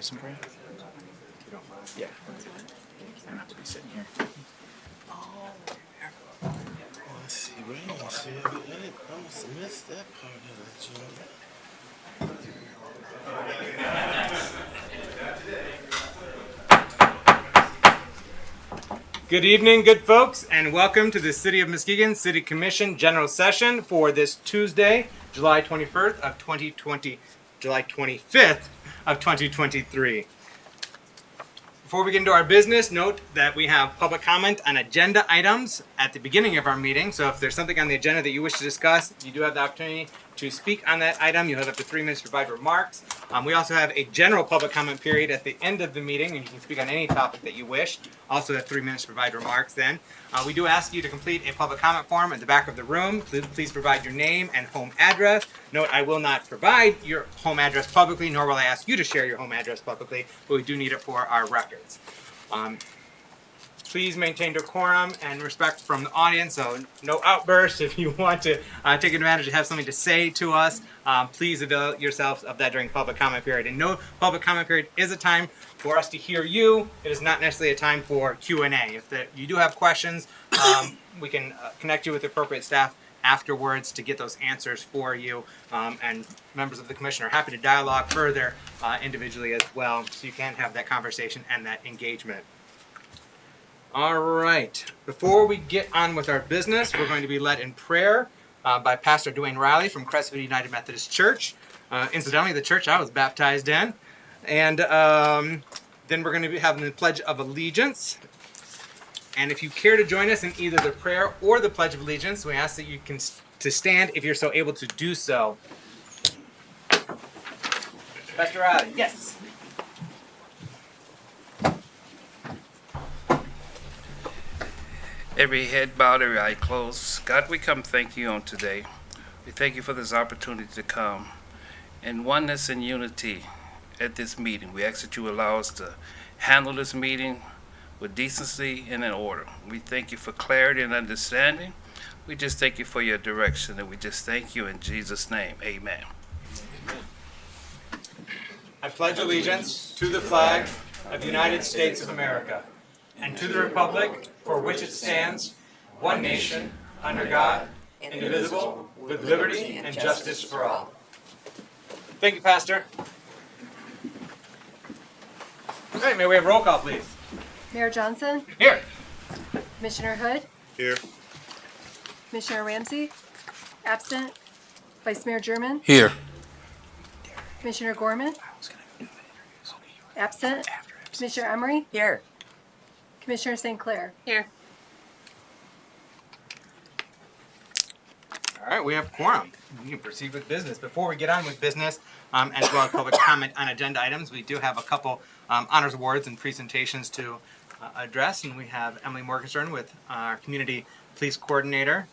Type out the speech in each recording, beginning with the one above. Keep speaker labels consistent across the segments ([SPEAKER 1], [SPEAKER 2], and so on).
[SPEAKER 1] get some for you? You don't mind? Yeah. You don't have to be sitting here.
[SPEAKER 2] Let's see, right? Let's see. I must have missed that part of the job.
[SPEAKER 3] Good evening, good folks, and welcome to the City of Muskegon City Commission General Session for this Tuesday, July 21st of 2020, July 25th of 2023. Before we get into our business, note that we have public comment on agenda items at the beginning of our meeting. So if there's something on the agenda that you wish to discuss, you do have the opportunity to speak on that item. You'll have up to 3 minutes to provide remarks. We also have a general public comment period at the end of the meeting, and you can speak on any topic that you wish. Also have 3 minutes to provide remarks then. We do ask you to complete a public comment form at the back of the room. Please provide your name and home address. Note, I will not provide your home address publicly, nor will I ask you to share your home address publicly, but we do need it for our records. Please maintain decorum and respect from the audience, so no outbursts. If you want to take advantage and have something to say to us, please avail yourselves of that during public comment period. And no, public comment period is a time for us to hear you. It is not necessarily a time for Q&A. If you do have questions, we can connect you with the appropriate staff afterwards to get those answers for you. And members of the commission are happy to dialogue further individually as well, so you can have that conversation and that engagement. All right. Before we get on with our business, we're going to be led in prayer by Pastor Dwayne Riley from Crestwood United Methodist Church. Incidentally, the church I was baptized in. And then we're going to be having the Pledge of Allegiance. And if you care to join us in either the prayer or the Pledge of Allegiance, we ask that you can to stand if you're so able to do so. Pastor Riley, yes.
[SPEAKER 4] Every head bowed, every eye closed. God, we come thank you on today. We thank you for this opportunity to come in oneness and unity at this meeting. We ask that you allow us to handle this meeting with decency and in order. We thank you for clarity and understanding. We just thank you for your direction, and we just thank you in Jesus' name. Amen.
[SPEAKER 3] I pledge allegiance to the flag of the United States of America and to the republic for which it stands, one nation, under God, indivisible, with liberty and justice for all. Thank you, Pastor. All right, may we have roll call, please?
[SPEAKER 5] Mayor Johnson?
[SPEAKER 3] Here.
[SPEAKER 5] Commissioner Hood?
[SPEAKER 2] Here.
[SPEAKER 5] Commissioner Ramsey? Absent. Vice Mayor German?
[SPEAKER 2] Here.
[SPEAKER 5] Commissioner Gorman? Absent. Commissioner Emery?
[SPEAKER 6] Here.
[SPEAKER 5] Commissioner St. Clair?
[SPEAKER 6] Here.
[SPEAKER 3] All right, we have quorum. We can proceed with business. Before we get on with business, as well as public comment on agenda items, we do have a couple honors awards and presentations to address, and we have Emily Morgenstern with our community police coordinator.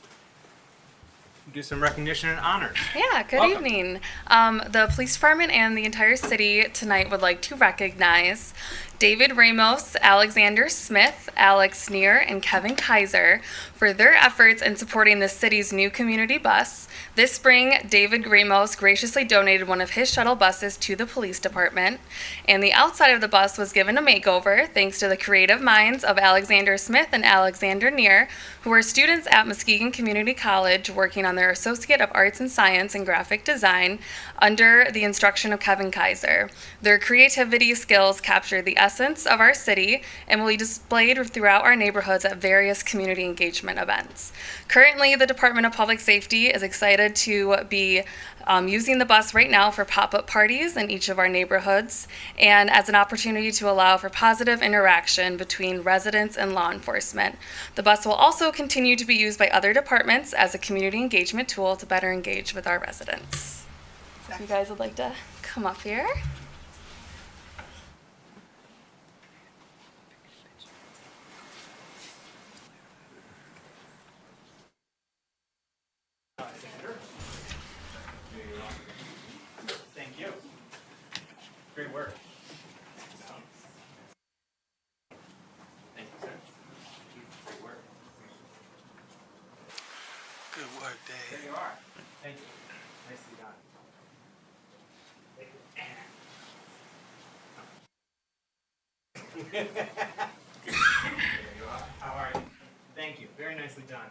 [SPEAKER 3] Do some recognition and honors.
[SPEAKER 7] Yeah, good
[SPEAKER 3] Welcome.
[SPEAKER 7] evening. The police department and the entire city tonight would like to recognize David Ramos, Alexander Smith, Alex Neer, and Kevin Kaiser for their efforts in supporting the city's new community bus. This spring, David Ramos graciously donated one of his shuttle buses to the police department, and the outside of the bus was given a makeover thanks to the creative minds of Alexander Smith and Alexander Neer, who are students at Muskegon Community College working on their Associate of Arts and Science in Graphic Design under the instruction of Kevin Kaiser. Their creativity skills capture the essence of our city and will be displayed throughout our neighborhoods at various community engagement events. Currently, the Department of Public Safety is excited to be using the bus right now for pop-up parties in each of our neighborhoods and as an opportunity to allow for positive interaction between residents and law enforcement. The bus will also continue to be used by other departments as a community engagement tool to better engage with our residents. So if you guys would like to come up here.
[SPEAKER 3] Thank you. Great work. Thank you, sir. Great work.
[SPEAKER 2] Good work, Dave.
[SPEAKER 3] There you are. Thank you. Nicely done. Thank you. There you are. How are you? Thank you. Very nicely done.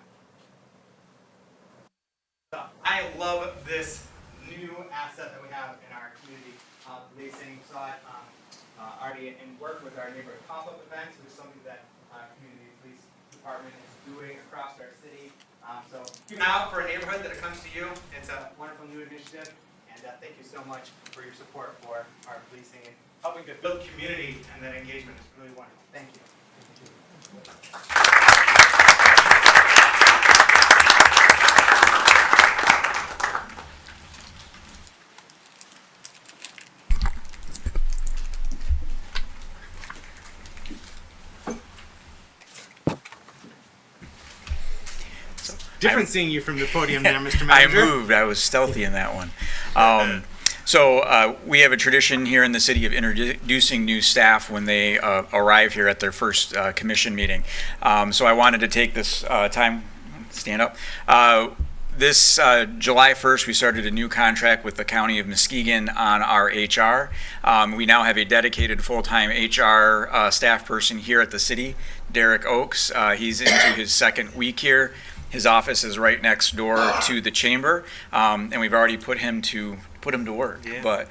[SPEAKER 3] So, I love this new asset that we have in our community. Policing, saw it already in work with our neighborhood pop-up events, which is something that our community police department is doing across our city. So keep an eye out for a neighborhood that it comes to you. It's a wonderful new initiative, and thank you so much for your support for our policing and helping to build community, and that engagement is really wonderful. Thank you. Different seeing you from the podium there, Mr.
[SPEAKER 6] I
[SPEAKER 3] Manager.
[SPEAKER 6] moved. I was stealthy in that one. So we have a tradition here in the city of introducing new staff when they arrive here at their first commission meeting. So I wanted to take this time, stand up. This July 1st, we started a new contract with the County of Muskegon on our HR. We now have a dedicated full-time HR staff person here at the city, Derek Oakes. He's into his second week here. His office is right next door to the chamber, and we've already put him to work.
[SPEAKER 3] Yeah.
[SPEAKER 6] But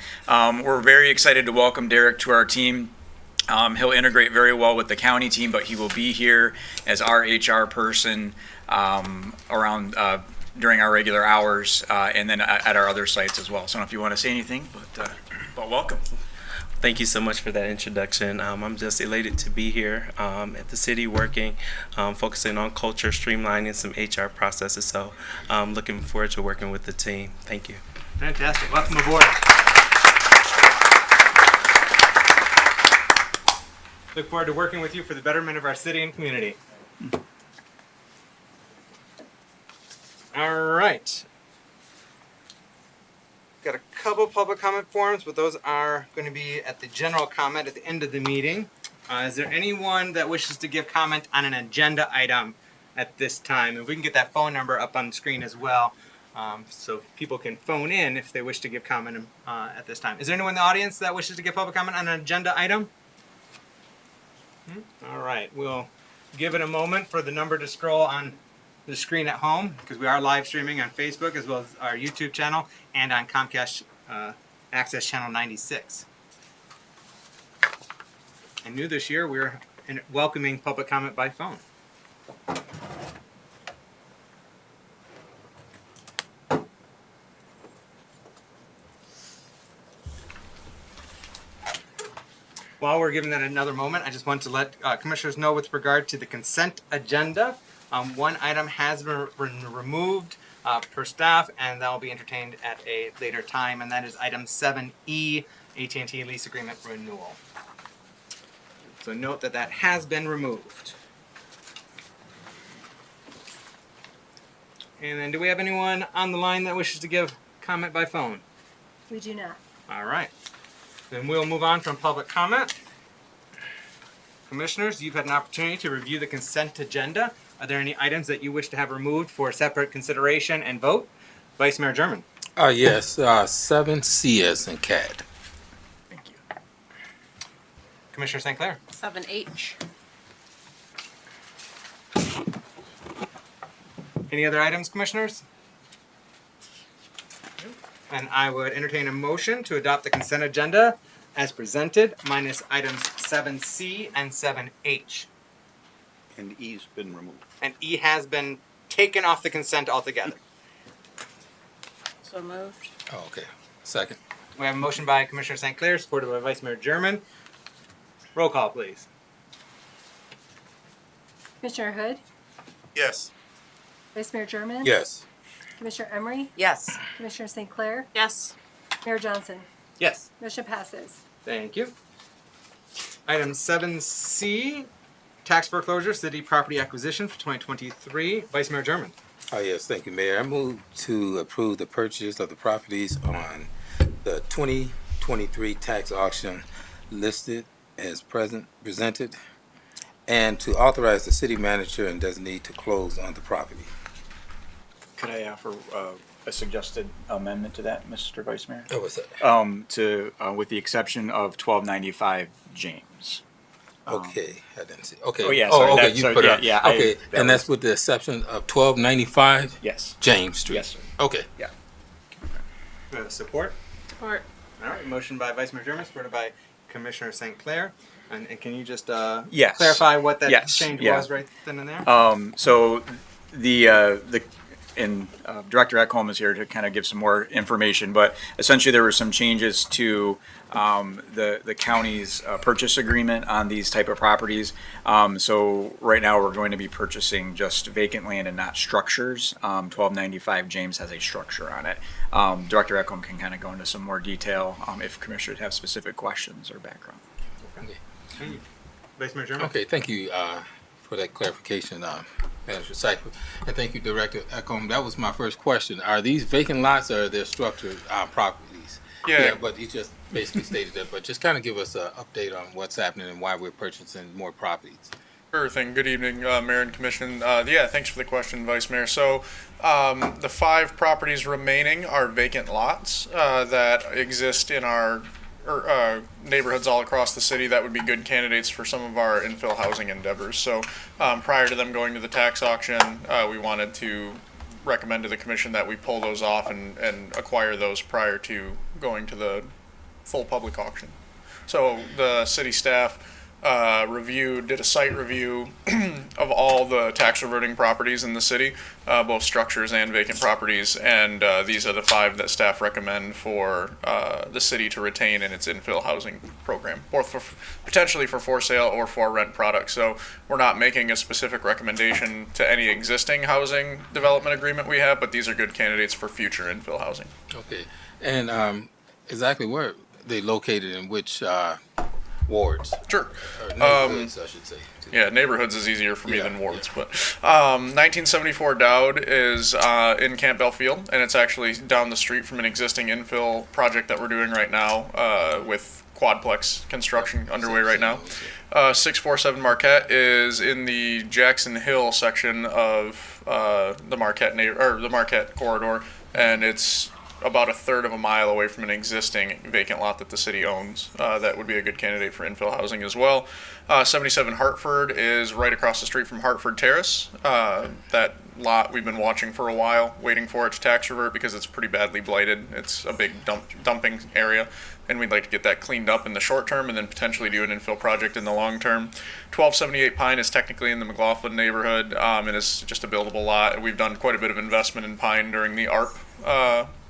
[SPEAKER 6] we're very excited to welcome Derek to our team. He'll integrate very well with the county team, but he will be here as our HR person around during our regular hours, and then at our other sites as well. So I don't know if you want to say anything, but welcome.
[SPEAKER 8] Thank you so much for that introduction. I'm just elated to be here at the city working, focusing on culture, streamlining some HR processes. So I'm looking forward to working with the team. Thank you.
[SPEAKER 3] Fantastic. Welcome aboard. Look forward to working with you for the betterment of our city and community. All right. Got a couple public comment forms, but those are going to be at the general comment at the end of the meeting. Is there anyone that wishes to give comment on an agenda item at this time? If we can get that phone number up on the screen as well, so people can phone in if they wish to give comment at this time. Is there anyone in the audience that wishes to give public comment on an agenda item? All right, we'll give it a moment for the number to scroll on the screen at home, because we are live streaming on Facebook as well as our YouTube channel and on Comcast Access Channel 96. And new this year, we're welcoming public comment by phone. While we're giving that another moment, I just want to let commissioners know with regard to the consent agenda. One item has been removed per staff, and that will be entertained at a later time, and that is item 7E, AT&T lease agreement renewal. So note that that has been removed. And then do we have anyone on the line that wishes to give comment by phone?
[SPEAKER 5] We do not.
[SPEAKER 3] All right. Then we'll move on from public comment. Commissioners, you've had an opportunity to review the consent agenda. Are there any items that you wish to have removed for separate consideration and vote? Vice Mayor German.
[SPEAKER 9] Yes, 7C as in cat.
[SPEAKER 3] Thank you. Commissioner St. Clair.
[SPEAKER 10] 7H.
[SPEAKER 3] Any other items, commissioners? And I would entertain a motion to adopt the consent agenda as presented, minus items 7C and 7H.
[SPEAKER 1] And E's been removed.
[SPEAKER 3] And E has been taken off the consent altogether.
[SPEAKER 10] So moved.
[SPEAKER 9] Oh, okay. Second.
[SPEAKER 3] We have a motion by Commissioner St. Clair, supported by Vice Mayor German. Roll call, please.
[SPEAKER 5] Commissioner Hood,
[SPEAKER 2] Yes.
[SPEAKER 5] Vice Mayor German.
[SPEAKER 9] Yes.
[SPEAKER 5] Commissioner Emery,
[SPEAKER 10] Yes.
[SPEAKER 5] Commissioner St. Clair,
[SPEAKER 10] Yes.
[SPEAKER 5] Mayor Johnson.
[SPEAKER 3] Yes.
[SPEAKER 5] Motion passes.
[SPEAKER 3] Thank you. Item 7C, tax foreclosure, city property acquisition for 2023. Vice Mayor German.
[SPEAKER 9] Yes, thank you, Mayor. I move to approve the purchase of the properties on the 2023 tax auction listed as presented, and to authorize the city manager and designee to close on the property.
[SPEAKER 1] Could I offer a suggested amendment to that, Mr. Vice Mayor?
[SPEAKER 9] Oh, what's that?
[SPEAKER 1] With the exception of 1295 James.
[SPEAKER 9] Okay, I didn't see. Okay.
[SPEAKER 6] Oh, yeah, sorry,
[SPEAKER 9] okay,
[SPEAKER 6] that's-
[SPEAKER 9] you
[SPEAKER 6] sorry,
[SPEAKER 9] put it
[SPEAKER 6] yeah,
[SPEAKER 9] up.
[SPEAKER 6] yeah,
[SPEAKER 9] Okay,
[SPEAKER 6] that
[SPEAKER 9] and that's
[SPEAKER 6] was-
[SPEAKER 9] with the exception of 1295
[SPEAKER 6] Yes.
[SPEAKER 9] James Street.
[SPEAKER 6] Yes, sir.
[SPEAKER 9] Okay.
[SPEAKER 3] Support?
[SPEAKER 10] Support.
[SPEAKER 3] All right, motion by Vice Mayor German, supported by Commissioner St. Clair. And can you just
[SPEAKER 6] Yes.
[SPEAKER 3] clarify what that
[SPEAKER 6] Yes,
[SPEAKER 3] change
[SPEAKER 6] yeah.
[SPEAKER 3] was right then and there?
[SPEAKER 6] So Director Ekholm is here to kind of give some more information, but essentially there were some changes to the county's purchase agreement on these type of properties. So right now we're going to be purchasing just vacant land and not structures. 1295 James has a structure on it. Director Ekholm can kind of go into some more detail if commissioners have specific questions or background.
[SPEAKER 3] Thank you. Vice Mayor German?
[SPEAKER 9] Okay, thank you for that clarification, Manager Seifert. And thank you, Director Eckham. That was my first question. Are these vacant lots or are they structured properties?
[SPEAKER 11] Yeah.
[SPEAKER 9] But he just basically stated that. But just kind of give us an update on what's happening and why we're purchasing more properties.
[SPEAKER 11] Sure thing. Good evening, Mayor and Commission. Yeah, thanks for the question, Vice Mayor. So the 5 properties remaining are vacant lots that exist in our neighborhoods all across the city that would be good candidates for some of our infill housing endeavors. So prior to them going to the tax auction, we wanted to recommend to the commission that we pull those off and acquire those prior to going to the full public auction. So the city staff did a site review of all the tax reverting properties in the city, both structures and vacant properties, and these are the 5 that staff recommend for the city to retain in its infill housing program, both potentially for sale or for rent products. So we're not making a specific recommendation to any existing housing development agreement we have, but these are good candidates for future infill housing.
[SPEAKER 9] Okay. And exactly where are they located, in which wards?
[SPEAKER 11] Sure.
[SPEAKER 9] Or neighborhoods, I should say.
[SPEAKER 11] Yeah, neighborhoods is easier for me
[SPEAKER 9] Yeah,
[SPEAKER 11] than wards, but 1974 Dowd is in Campbell Field, and it's actually down the street from an existing infill project that we're doing right now with quadplex construction underway right now. 647 Marquette is in the Jackson Hill section of the Marquette corridor, and it's about 1/3 of a mile away from an existing vacant lot that the city owns. That would be a good candidate for infill housing as well. 77 Hartford is right across the street from Hartford Terrace. That lot we've been watching for a while, waiting for it to tax revert because it's pretty badly blighted. It's a big dumping area, and we'd like to get that cleaned up in the short term and then potentially do an infill project in the long term. 1278 Pine is technically in the McLaughlin neighborhood, and is just a buildable lot. We've done quite a bit of investment in Pine during the ARP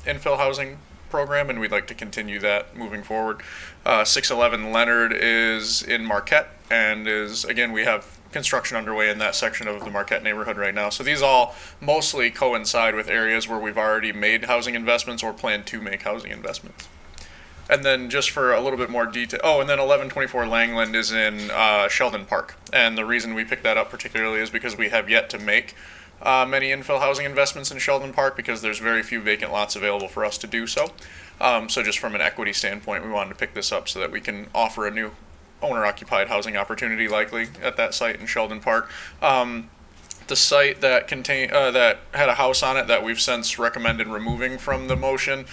[SPEAKER 11] infill housing program, and we'd like to continue that moving forward. 611 Leonard is in Marquette, and we have construction underway in that section of the Marquette neighborhood right now. So these all mostly coincide with areas where we've already made housing investments or plan to make housing investments. And then just for a little bit more detail, and then 1124 Langland is in Sheldon Park. And the reason we picked that up particularly is because we have yet to make many infill housing investments in Sheldon Park because there's very few vacant lots available for us to do so. So just from an equity standpoint, we wanted to pick this up so that we can offer a new owner-occupied housing opportunity likely at that site in Sheldon Park. The site that that had a house on it that we've since recommended removing from the motion,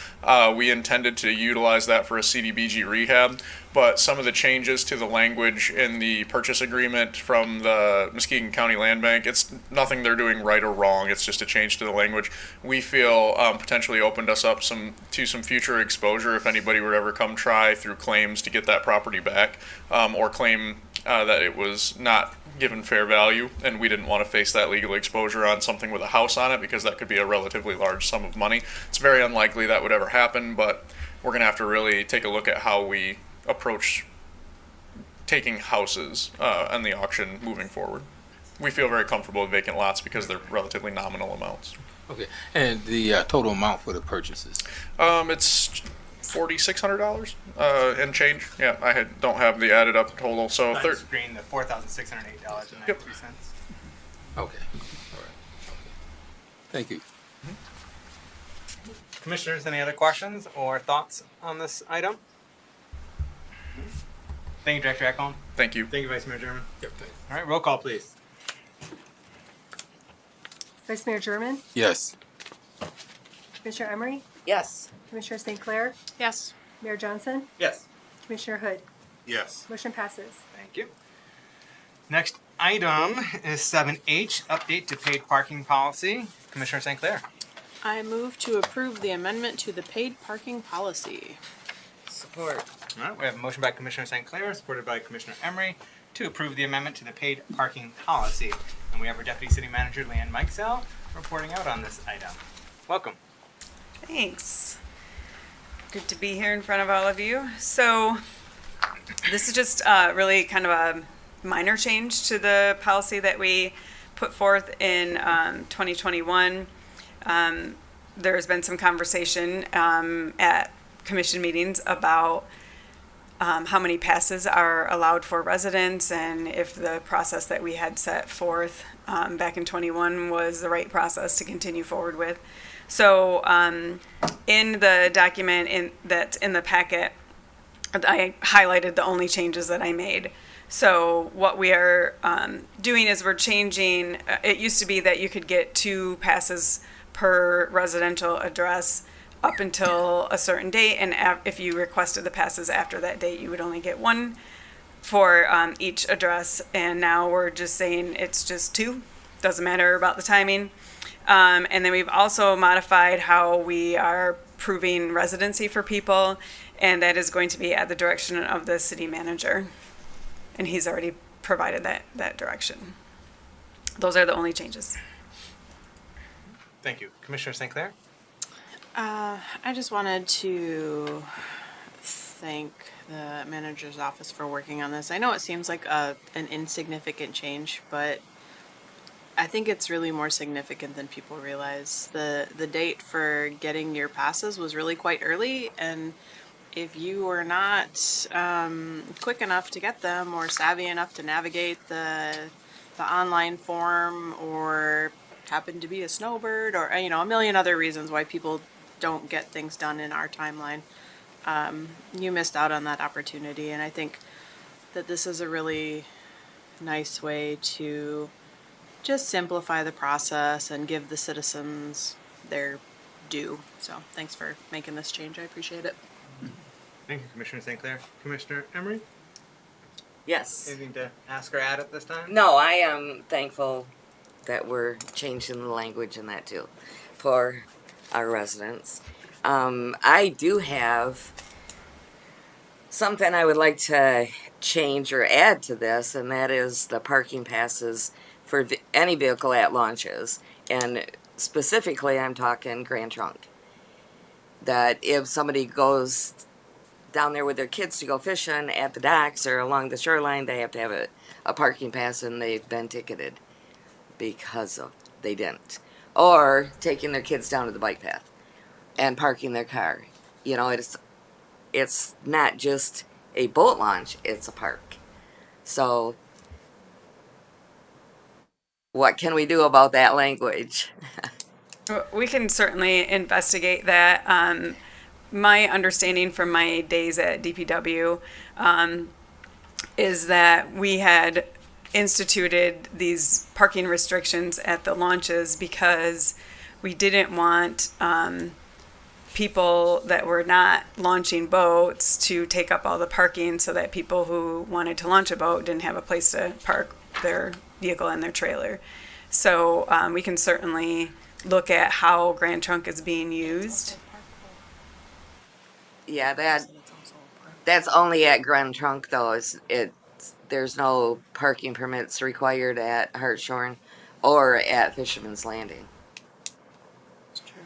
[SPEAKER 11] we intended to utilize that for a CDBG rehab, but some of the changes to the language in the purchase agreement from the Muskegon County Land Bank, it's nothing they're doing right or wrong, it's just a change to the language. We feel potentially opened us up to some future exposure if anybody would ever come try through claims to get that property back, or claim that it was not given fair value, and we didn't want to face that legal exposure on something with a house on it because that could be a relatively large sum of money. It's very unlikely that would ever happen, but we're going to have to really take a look at how we approach taking houses on the auction moving forward. We feel very comfortable with vacant lots because they're relatively nominal amounts.
[SPEAKER 9] Okay. And the total amount for the purchases?
[SPEAKER 11] It's $4,600 and change. Yeah, don't have the added up total. So
[SPEAKER 3] On the screen, the $4,608.93.
[SPEAKER 11] Yep.
[SPEAKER 9] Okay. All right. Okay. Thank you.
[SPEAKER 3] Commissioners, any other questions or thoughts on this item? Thank you, Director Ekholm.
[SPEAKER 11] Thank you.
[SPEAKER 3] Thank you, Vice Mayor German.
[SPEAKER 9] Yep, thanks.
[SPEAKER 3] All right, roll call, please.
[SPEAKER 5] Vice Mayor German,
[SPEAKER 9] Yes.
[SPEAKER 5] Commissioner Emery,
[SPEAKER 10] Yes.
[SPEAKER 5] Commissioner St. Clair,
[SPEAKER 10] Yes.
[SPEAKER 5] Mayor Johnson,
[SPEAKER 3] Yes.
[SPEAKER 5] Commissioner Hood.
[SPEAKER 2] Yes.
[SPEAKER 5] Motion passes.
[SPEAKER 3] Thank you. Next item is 7H, update to paid parking policy. Commissioner St. Clair.
[SPEAKER 10] I move to approve the amendment to the paid parking policy.
[SPEAKER 2] Support.
[SPEAKER 3] All right, we have a motion by Commissioner St. Clair, supported by Commissioner Emery, to approve the amendment to the paid parking policy. And we have our Deputy City Manager, Leanne Mikesell, reporting out on this item. Welcome.
[SPEAKER 12] Thanks. Good to be here in front of all of you. So this is just really kind of a minor change to the policy that we put forth in 2021. There's been some conversation at commission meetings about how many passes are allowed for residents and if the process that we had set forth back in 21 was the right process to continue forward with. So in the document that's in the packet, I highlighted the only changes that I made. So what we are doing is we're changing, it used to be that you could get 2 passes per residential address up until a certain date, and if you requested the passes after that date, you would only get 1 for each address. And now we're just saying it's just 2, doesn't matter about the timing. And then we've also modified how we are proving residency for people, and that is going to be at the direction of the city manager. And he's already provided that direction. Those are the only changes.
[SPEAKER 3] Thank you. Commissioner St. Clair?
[SPEAKER 10] I just wanted to thank the manager's office for working on this. I know it seems like an insignificant change, but I think it's really more significant than people realize. The date for getting your passes was really quite early, and if you were not quick enough to get them or savvy enough to navigate the online form, or happen to be a snowbird, or a million other reasons why people don't get things done in our timeline, you missed out on that opportunity. And I think that this is a really nice way to just simplify the process and give the citizens their due. So thanks for making this change. I appreciate it.
[SPEAKER 3] Thank you, Commissioner St. Clair. Commissioner Emery?
[SPEAKER 13] Yes.
[SPEAKER 3] Anything to ask or add at this time?
[SPEAKER 13] No, I am thankful that we're changing the language in that too for our residents. I do have something I would like to change or add to this, and that is the parking passes for any vehicle at launches. And specifically, I'm talking Grand Trunk. That if somebody goes down there with their kids to go fishing at the docks or along the shoreline, they have to have a parking pass, and they've been ticketed because of they didn't. Or taking their kids down to the bike path and parking their car. It's not just a boat launch, it's a park. So what can we do about that language?
[SPEAKER 12] We can certainly investigate that. My understanding from my days at DPW is that we had instituted these parking restrictions at the launches because we didn't want people that were not launching boats to take up all the parking, so that people who wanted to launch a boat didn't have a place to park their vehicle and their trailer. So we can certainly look at how Grand Trunk is being used.
[SPEAKER 13] Yeah, that's only at Grand Trunk though. There's no parking permits required at Hartshorn or at Fisherman's Landing.
[SPEAKER 10] It's true.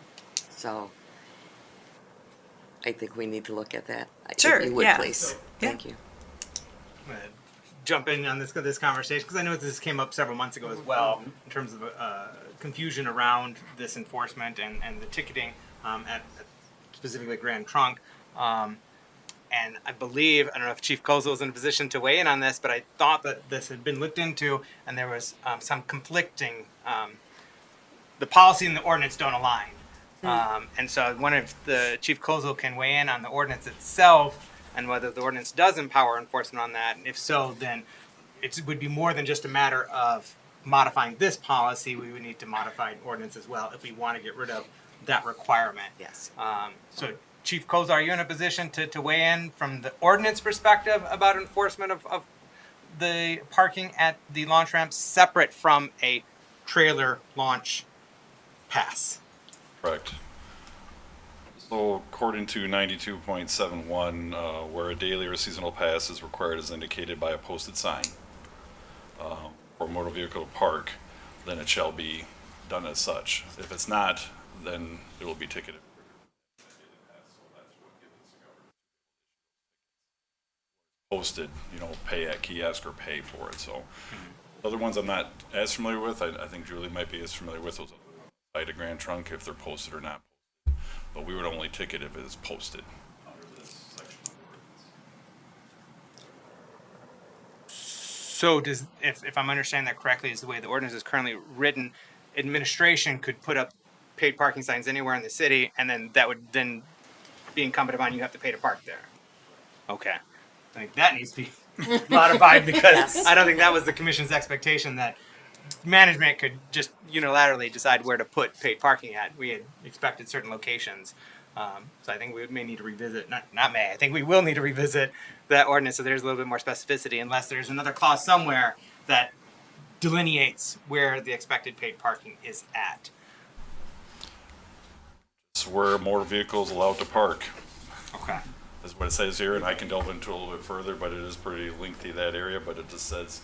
[SPEAKER 13] So I think we need to look at that.
[SPEAKER 12] Sure,
[SPEAKER 13] If you would,
[SPEAKER 12] yeah.
[SPEAKER 13] please.
[SPEAKER 12] Yeah.
[SPEAKER 13] Thank you.
[SPEAKER 3] I'm gonna jump in on this conversation because I know this came up several months ago as well in terms of confusion around this enforcement and the ticketing at specifically Grand Trunk. And I believe, I don't know if Chief Kozel is in a position to weigh in on this, but I thought that this had been looked into and there was some conflicting, the policy and the ordinance don't align. And so I wonder if the Chief Kozel can weigh in on the ordinance itself and whether the ordinance does empower enforcement on that. And if so, then it would be more than just a matter of modifying this policy. We would need to modify an ordinance as well if we want to get rid of that requirement.
[SPEAKER 13] Yes.
[SPEAKER 3] So Chief Kozel, are you in a position to weigh in from the ordinance perspective about enforcement of the parking at the launch ramp separate from a trailer launch pass.
[SPEAKER 14] Correct. So according to 92.71, where a daily or seasonal pass is required as indicated by a posted sign for a motor vehicle to park, then it shall be done as such. If it's not, then it will be ticketed. Posted, pay at kiosk or pay for it. So other ones I'm not as familiar with. I think Julie might be as familiar with those outside of Grand Trunk if they're posted or not posted. But we would only ticket if it is posted under this section of the ordinance.
[SPEAKER 3] So if I'm understanding that correctly, is the way the ordinance is currently written, administration could put up paid parking signs anywhere in the city, and then that would then be incumbent upon you have to pay to park there. Okay. I think that needs to be modified because
[SPEAKER 13] Yes.
[SPEAKER 3] I don't think that was the commission's expectation that management could just unilaterally decide where to put paid parking at. We had expected certain locations. So I think we may need to revisit, I think we will need to revisit that ordinance so there's a little bit more specificity unless there's another clause somewhere that delineates where the expected paid parking is at.
[SPEAKER 14] It's where motor vehicles allowed to park.
[SPEAKER 3] Okay.
[SPEAKER 14] Is what it says here, and I can delve into it a little bit further, but it is pretty lengthy, that area, but it just says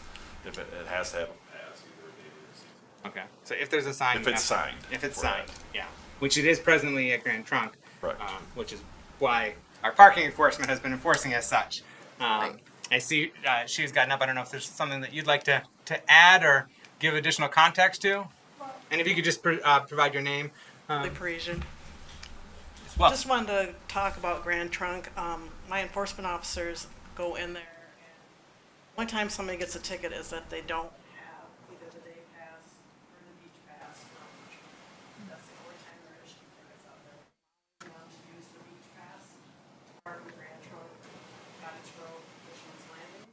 [SPEAKER 14] if it has to have a pass, either a daily or seasonal.
[SPEAKER 3] Okay. So if there's a sign.
[SPEAKER 14] If it's signed.
[SPEAKER 3] If it's
[SPEAKER 14] for
[SPEAKER 3] signed,
[SPEAKER 14] that.
[SPEAKER 3] yeah. Which it is presently at Grand Trunk.
[SPEAKER 14] Right.
[SPEAKER 3] Which is why our parking enforcement has been enforcing as such. I see she's gotten up. I don't know if there's something that you'd like to add or give additional context to. And if you could just provide your name.
[SPEAKER 15] Parisian.
[SPEAKER 3] Well,
[SPEAKER 15] Just wanted to talk about Grand Trunk. My enforcement officers go in there, and the only time somebody gets a ticket is that they don't have either the day pass or the beach pass. That's the only time they're issuing tickets out there. They want to use the beach pass to park in Grand Trunk, Cottage Grove, Fisherman's Landing.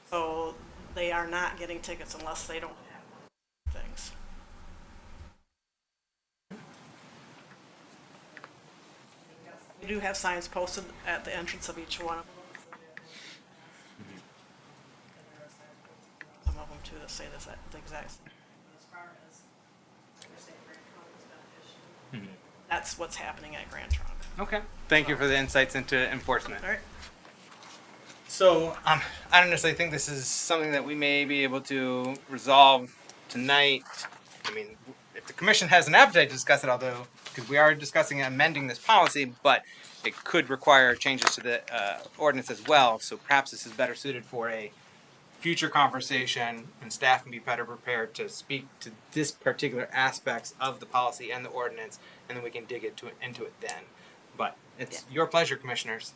[SPEAKER 15] So they are not getting tickets unless they don't have one of those things. We do have signs posted at the entrance of each one of them. Some of them too that say this at the exact same. As far as Grand Trunk is beneficial, that's what's happening at Grand Trunk.
[SPEAKER 3] okay. Thank you for the insights into enforcement.
[SPEAKER 15] All right.
[SPEAKER 3] So I don't necessarily think this is something that we may be able to resolve tonight. I mean, if the commission has an appetite to discuss it, although because we are discussing amending this policy, but it could require changes to the ordinance as well. So perhaps this is better suited for a future conversation, and staff can be better prepared to speak to this particular aspects of the policy and the ordinance, and then we can dig into it then. But it's your pleasure, commissioners.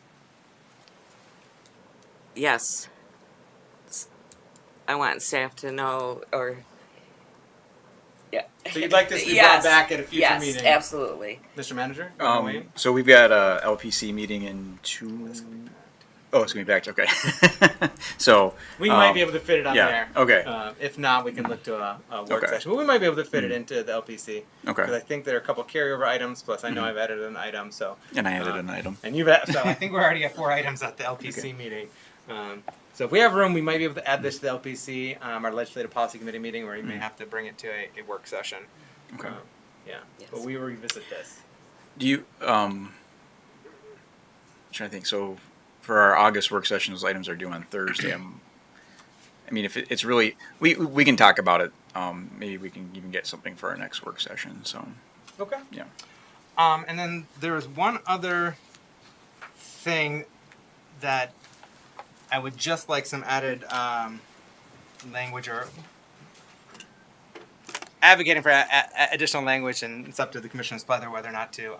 [SPEAKER 13] Yes. I want staff to know, or yeah.
[SPEAKER 3] So you'd like this to be brought back at a future meeting?
[SPEAKER 13] Yes, absolutely.
[SPEAKER 3] Mr. Manager?
[SPEAKER 6] So we've got a LPC meeting in 2. Oh, it's going to be back. Okay. So
[SPEAKER 3] We might be able to fit it on
[SPEAKER 6] yeah,
[SPEAKER 3] there.
[SPEAKER 6] okay.
[SPEAKER 3] If not, we can look to a work
[SPEAKER 6] Okay.
[SPEAKER 3] session. But we might be able to fit it into the LPC.
[SPEAKER 6] Okay.
[SPEAKER 3] Because I think there are a couple carryover items. Plus, I know I've added an item. So.
[SPEAKER 6] And I added an item.
[SPEAKER 3] And so I think we're already at 4 items at the LPC meeting. So if we have room, we might be able to add this to the LPC, our Legislative Policy Committee meeting, where you may have to bring it to a work session.
[SPEAKER 6] Okay.
[SPEAKER 3] Yeah.
[SPEAKER 13] Yes.
[SPEAKER 3] But we will revisit this.
[SPEAKER 6] Do you, I'm trying to think. So for our August work session, those items are due on Thursday. I mean, if it's really, we can talk about it. Maybe we can even get something for our next work session. So.
[SPEAKER 3] Okay.
[SPEAKER 6] Yeah.
[SPEAKER 3] And then there was one other thing that I would just like some added language or advocating for additional language, and it's up to the commission's pleasure whether or not to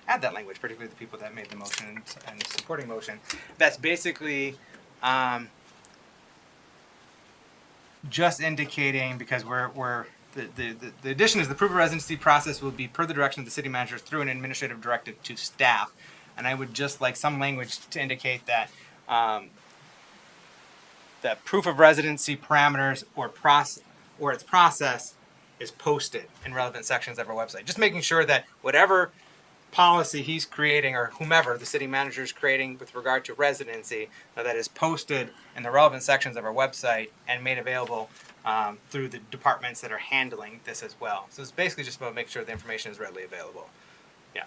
[SPEAKER 3] add that language, particularly the people that made the motion and supporting motion. That's basically just indicating, because the addition is the proof of residency process will be per the direction of the city manager through an administrative directive to staff. And I would just like some language to indicate that that proof of residency parameters or its process is posted in relevant sections of our website. Just making sure that whatever policy he's creating, or whomever the city manager is creating with regard to residency, that is posted in the relevant sections of our website and made available through the departments that are handling this as well. So it's basically just about making sure the information is readily available. Yeah.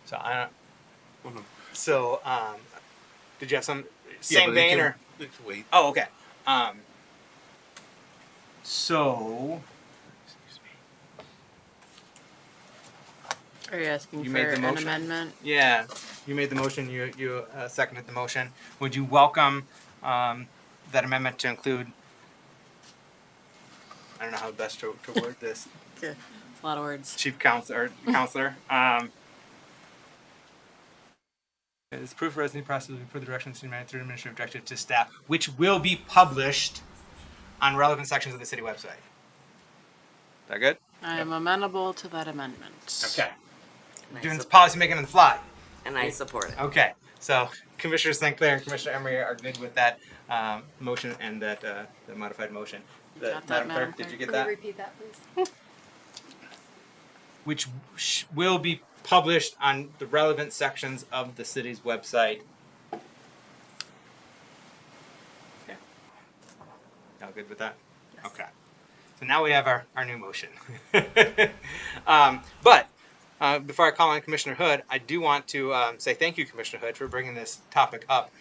[SPEAKER 3] So I don't. So did you have some same vein or?
[SPEAKER 2] Wait.
[SPEAKER 3] Oh, okay. So.
[SPEAKER 10] Are you asking
[SPEAKER 3] You
[SPEAKER 10] for
[SPEAKER 3] made the
[SPEAKER 10] an
[SPEAKER 3] motion?
[SPEAKER 10] amendment?
[SPEAKER 3] Yeah, you made the motion. You seconded the motion. Would you welcome that amendment to include? I don't know how best to word this.
[SPEAKER 10] Okay. It's a lot of words.
[SPEAKER 3] Chief counselor. This proof of residency process will be put the direction of the city manager through administrative directive to staff, which will be published on relevant sections of the city website. Is that good?
[SPEAKER 10] I am amenable to that amendment.
[SPEAKER 3] Okay. Doing this policy making on the fly.
[SPEAKER 13] And I support it.
[SPEAKER 3] Okay. So Commissioner St. Clair and Commissioner Emery are good with that motion and that the modified motion.
[SPEAKER 10] Got that, Madam
[SPEAKER 3] Clerk, did you
[SPEAKER 5] Can
[SPEAKER 3] get
[SPEAKER 5] you
[SPEAKER 3] that?
[SPEAKER 5] repeat that, please?
[SPEAKER 3] Which will be published on the relevant sections of the city's website. Okay. Y'all good with that? Yes. Okay. So now we have our new motion. But before I call on Commissioner Hood, I do want to say thank you, Commissioner Hood, for bringing this topic up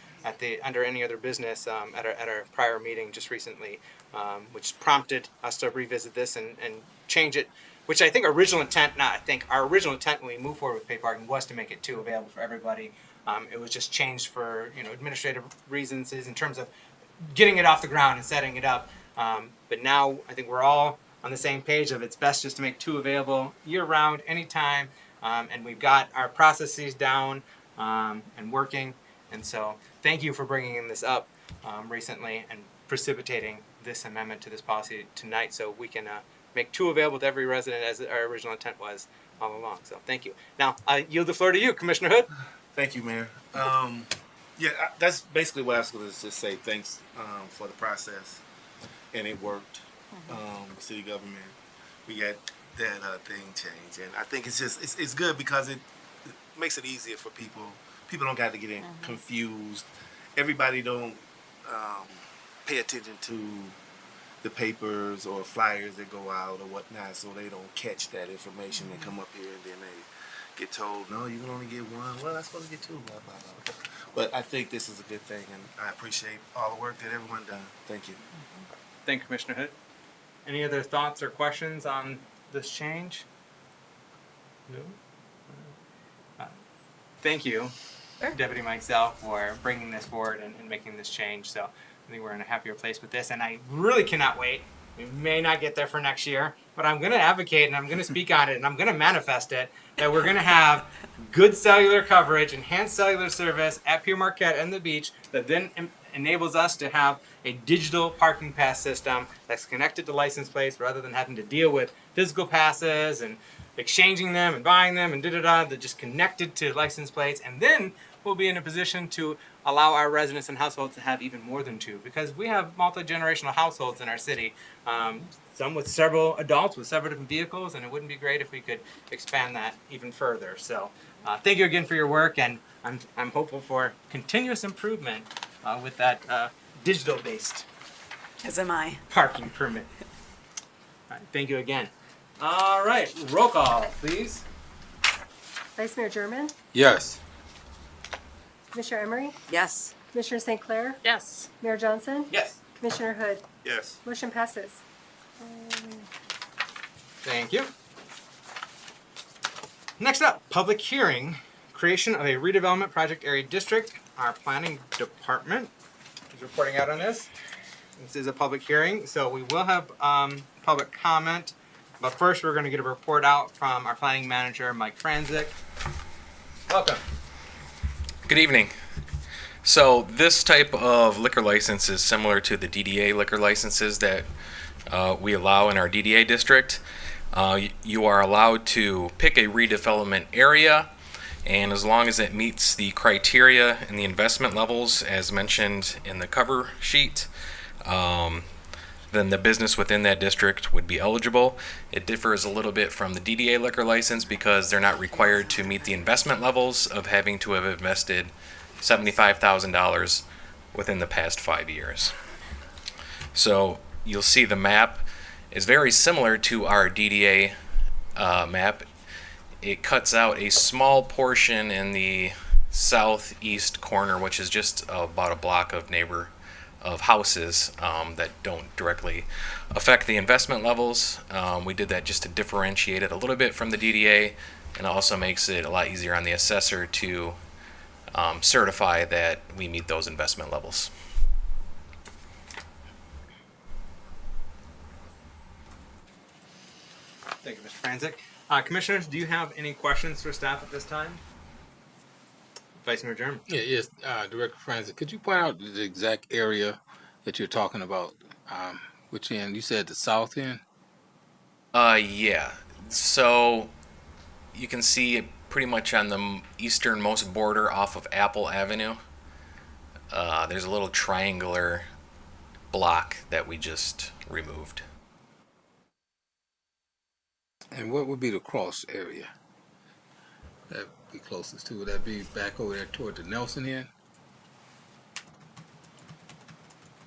[SPEAKER 3] under any other business at our prior meeting just recently, which prompted us to revisit this and change it. Which I think our original intent when we moved forward with paid parking was to make it available for everybody. It was just changed for administrative reasons in terms of getting it off the ground and setting it up. But now I think we're all on the same page of it's best just to make 2 available year round, anytime, and we've got our processes down and working. And so thank you for bringing this up recently and precipitating this amendment to this policy tonight, so we can make 2 available to every resident as our original intent was all along. So thank you. Now I yield the floor to you, Commissioner Hood.
[SPEAKER 2] Thank you, Mayor. That's basically what I was going to just say. Thanks for the process, and it worked. City government, we got that thing changed, and I think it's good because it makes it easier for people. People don't got to get confused. Everybody don't pay attention to the papers or flyers that go out or whatnot, so they don't catch that information and come up here and then they get told, no, you can only get 1. Well, I'm supposed to get 2. Blah, blah, blah. But I think this is a good thing, and I appreciate all the work that everyone done. Thank you.
[SPEAKER 3] Thank you, Commissioner Hood. Any other thoughts or questions on this change? No? Thank you, Deputy Mike Zell, for bringing this forward and making this change. So I think we're in a happier place with this, and I really cannot wait. We may not get there for next year, but I'm going to advocate and I'm going to speak on it and I'm going to manifest it that we're going to have good cellular coverage, enhanced cellular service at Pier Marquette and the beach that then enables us to have a digital parking pass system that's connected to license plates rather than having to deal with physical passes and exchanging them and buying them and they're just connected to license plates. And then we'll be in a position to allow our residents and households to have even more than 2, because we have multi-generational households in our city, some with several adults with several different vehicles, and it wouldn't be great if we could expand that even further. So thank you again for your work, and I'm hopeful for continuous improvement with that digital-based
[SPEAKER 12] As am I.
[SPEAKER 3] parking permit. All right, thank you again. All right, roll call, please.
[SPEAKER 5] Vice Mayor German,
[SPEAKER 9] Yes.
[SPEAKER 5] Commissioner Emery,
[SPEAKER 13] Yes.
[SPEAKER 5] Commissioner St. Clair,
[SPEAKER 10] Yes.
[SPEAKER 5] Mayor Johnson,
[SPEAKER 3] Yes.
[SPEAKER 5] Commissioner Hood.
[SPEAKER 2] Yes.
[SPEAKER 5] Motion passes.
[SPEAKER 3] Thank you. Next up, public hearing, creation of a redevelopment project area district. Our planning department is reporting out on this. This is a public hearing, so we will have public comment. But first, we're going to get a report out from our planning manager, Mike Franzik. Welcome.
[SPEAKER 16] Good evening. So this type of liquor license is similar to the DDA liquor licenses that we allow in our DDA district. You are allowed to pick a redevelopment area, and as long as it meets the criteria and the investment levels as mentioned in the cover sheet, then the business within that district would be eligible. It differs a little bit from the DDA liquor license because they're not required to meet the investment levels of having to have invested $75,000 within the past 5 years. So you'll see the map is very similar to our DDA map. It cuts out a small portion in the southeast corner, which is just about a block of houses that don't directly affect the investment levels. We did that just to differentiate it a little bit from the DDA, and it also makes it a lot easier on the assessor to certify that we meet those investment levels.
[SPEAKER 3] Thank you, Mr. Franzik. Commissioners, do you have any questions for staff at this time? Vice Mayor German.
[SPEAKER 9] Yes, Director Francis, could you point out the exact area that you're talking about? Which end? You said the south end?
[SPEAKER 16] Yeah. So you can see it pretty much on the easternmost border off of Apple Avenue. There's a little triangular block that we just removed.
[SPEAKER 9] And what would be the cross area? That'd be closest to. Would that be back over there toward the Nelson end?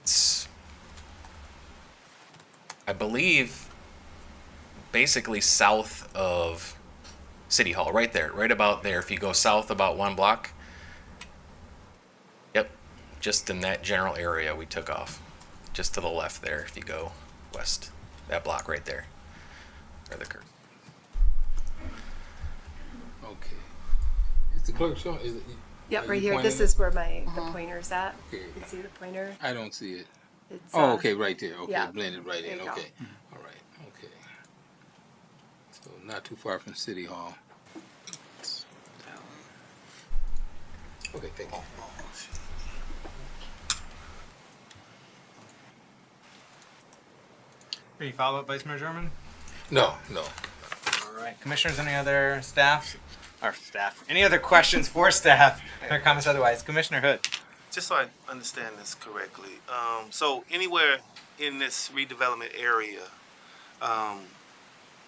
[SPEAKER 16] It's, I believe, basically south of City Hall, right there, right about there. If you go south about 1 block, yep, just in that general area we took off. Just to the left there, if you go west, that block right there, or the curve.
[SPEAKER 9] Okay. Is the clerk showing? Is it?
[SPEAKER 5] Yep,
[SPEAKER 9] Are
[SPEAKER 5] right
[SPEAKER 9] you
[SPEAKER 5] here. This
[SPEAKER 9] pointing
[SPEAKER 5] is where the pointer's at.
[SPEAKER 9] Okay.
[SPEAKER 5] You can see the pointer?
[SPEAKER 9] I don't see it.
[SPEAKER 5] It's,
[SPEAKER 9] Oh, okay, right there. Okay,
[SPEAKER 5] yeah.
[SPEAKER 9] blended right in.
[SPEAKER 5] There you go.
[SPEAKER 9] Okay. All right. Okay. So not too far from City Hall. Okay, thank you.
[SPEAKER 3] Any follow-up, Vice Mayor German?
[SPEAKER 9] No.
[SPEAKER 3] All right. Commissioners, any other any other questions for staff or comments otherwise? Commissioner Hood.
[SPEAKER 2] Just so I understand this correctly, so anywhere in this redevelopment area,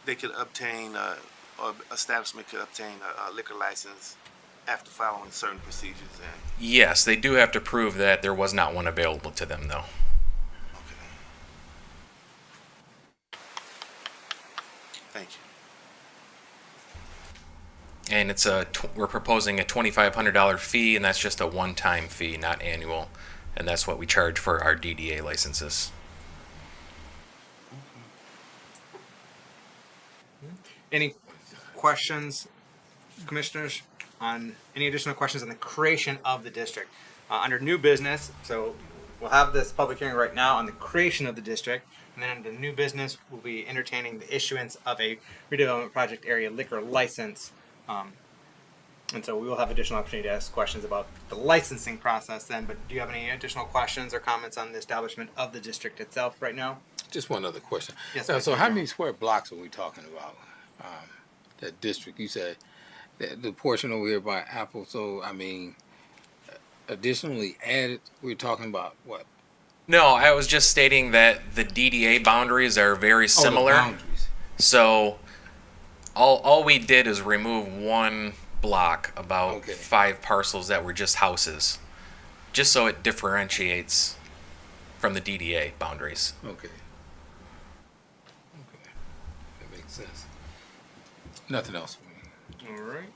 [SPEAKER 2] they could obtain, or establishment could obtain a liquor license after following certain procedures. And
[SPEAKER 16] Yes, they do have to prove that there was not one available to them, though.
[SPEAKER 2] thank you.
[SPEAKER 16] And it's we're proposing a $2,500 fee, and that's just a one-time fee, not annual. And that's what we charge for our DDA licenses.
[SPEAKER 3] Any questions, commissioners, on any additional questions on the creation of the district? Under new business, so we'll have this public hearing right now on the creation of the district, and then under new business, we'll be entertaining the issuance of a redevelopment project area liquor license. And so we will have additional opportunity to ask questions about the licensing process then, but do you have any additional questions or comments on the establishment of the district itself right now?
[SPEAKER 9] Just one other question.
[SPEAKER 3] Yes,
[SPEAKER 9] So,
[SPEAKER 3] Vice
[SPEAKER 9] so
[SPEAKER 3] Mayor
[SPEAKER 9] how
[SPEAKER 3] German.
[SPEAKER 9] many square blocks are we talking about? That district, you said the portion over here by Apple. So, I mean, additionally added, we're talking about what?
[SPEAKER 16] No, I was just stating that the DDA boundaries are very similar.
[SPEAKER 9] Oh, the boundaries.
[SPEAKER 16] So all we did is remove 1 block, about 5 parcels that were just houses, just so it differentiates from the DDA boundaries.
[SPEAKER 9] Okay. That makes sense. Nothing else for me.
[SPEAKER 3] All right.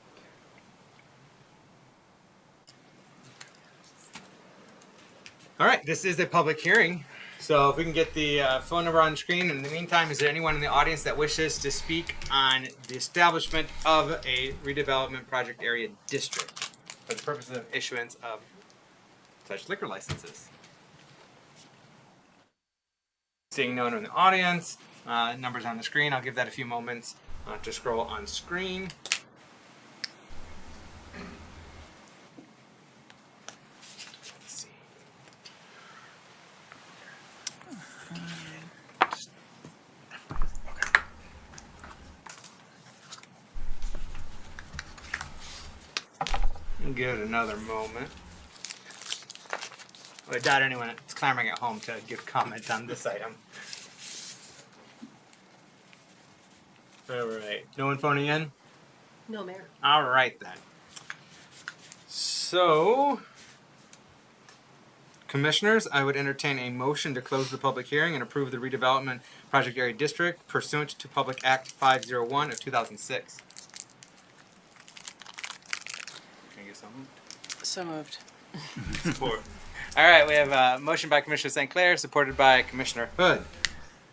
[SPEAKER 3] All right, this is a public hearing. So if we can get the phone number on the screen. In the meantime, is there anyone in the audience that wishes to speak on the establishment of a redevelopment project area district for the purpose of issuance of such liquor licenses? Seeing no one in the audience, numbers on the screen. I'll give that a few moments to scroll on screen. Let's see. Give it another moment. I doubt anyone is clamoring at home to give comment on this item. All right. No one phoning in?
[SPEAKER 5] No, Mayor.
[SPEAKER 3] All right then. So, Commissioners, I would entertain a motion to close the public hearing and approve the redevelopment project area district pursuant to Public Act 501 of 2006. Can I get something?
[SPEAKER 10] So moved.
[SPEAKER 3] Support. All right, we have a motion by Commissioner St. Clair, supported by Commissioner Hood.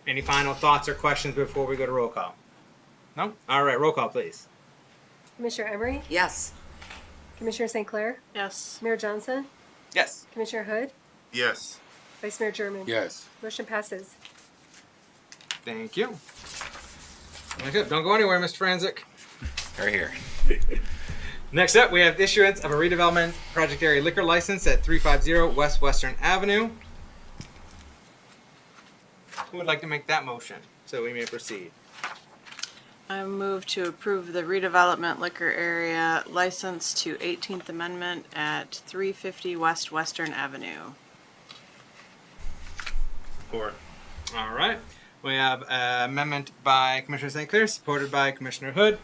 [SPEAKER 3] Any final thoughts or questions before we go to roll call? No? All right, roll call, please.
[SPEAKER 5] Commissioner Emery?
[SPEAKER 13] Yes.
[SPEAKER 5] Commissioner St. Clair?
[SPEAKER 10] Yes.
[SPEAKER 5] Mayor Johnson?
[SPEAKER 3] Yes.
[SPEAKER 5] Commissioner Hood?
[SPEAKER 2] Yes.
[SPEAKER 5] Vice Mayor German?
[SPEAKER 9] Yes.
[SPEAKER 5] Motion passes.
[SPEAKER 3] Thank you. Okay, don't go anywhere, Mr. Franzik.
[SPEAKER 16] Right here.
[SPEAKER 3] Next up, we have issuance of a redevelopment project area liquor license at 350 West Western Avenue. Who would like to make that motion so we may proceed?
[SPEAKER 10] I move to approve the redevelopment liquor area license to 18th Amendment at 350 West Western Avenue.
[SPEAKER 3] Support. All right. We have an amendment by Commissioner St. Clair, supported by Commissioner Hood,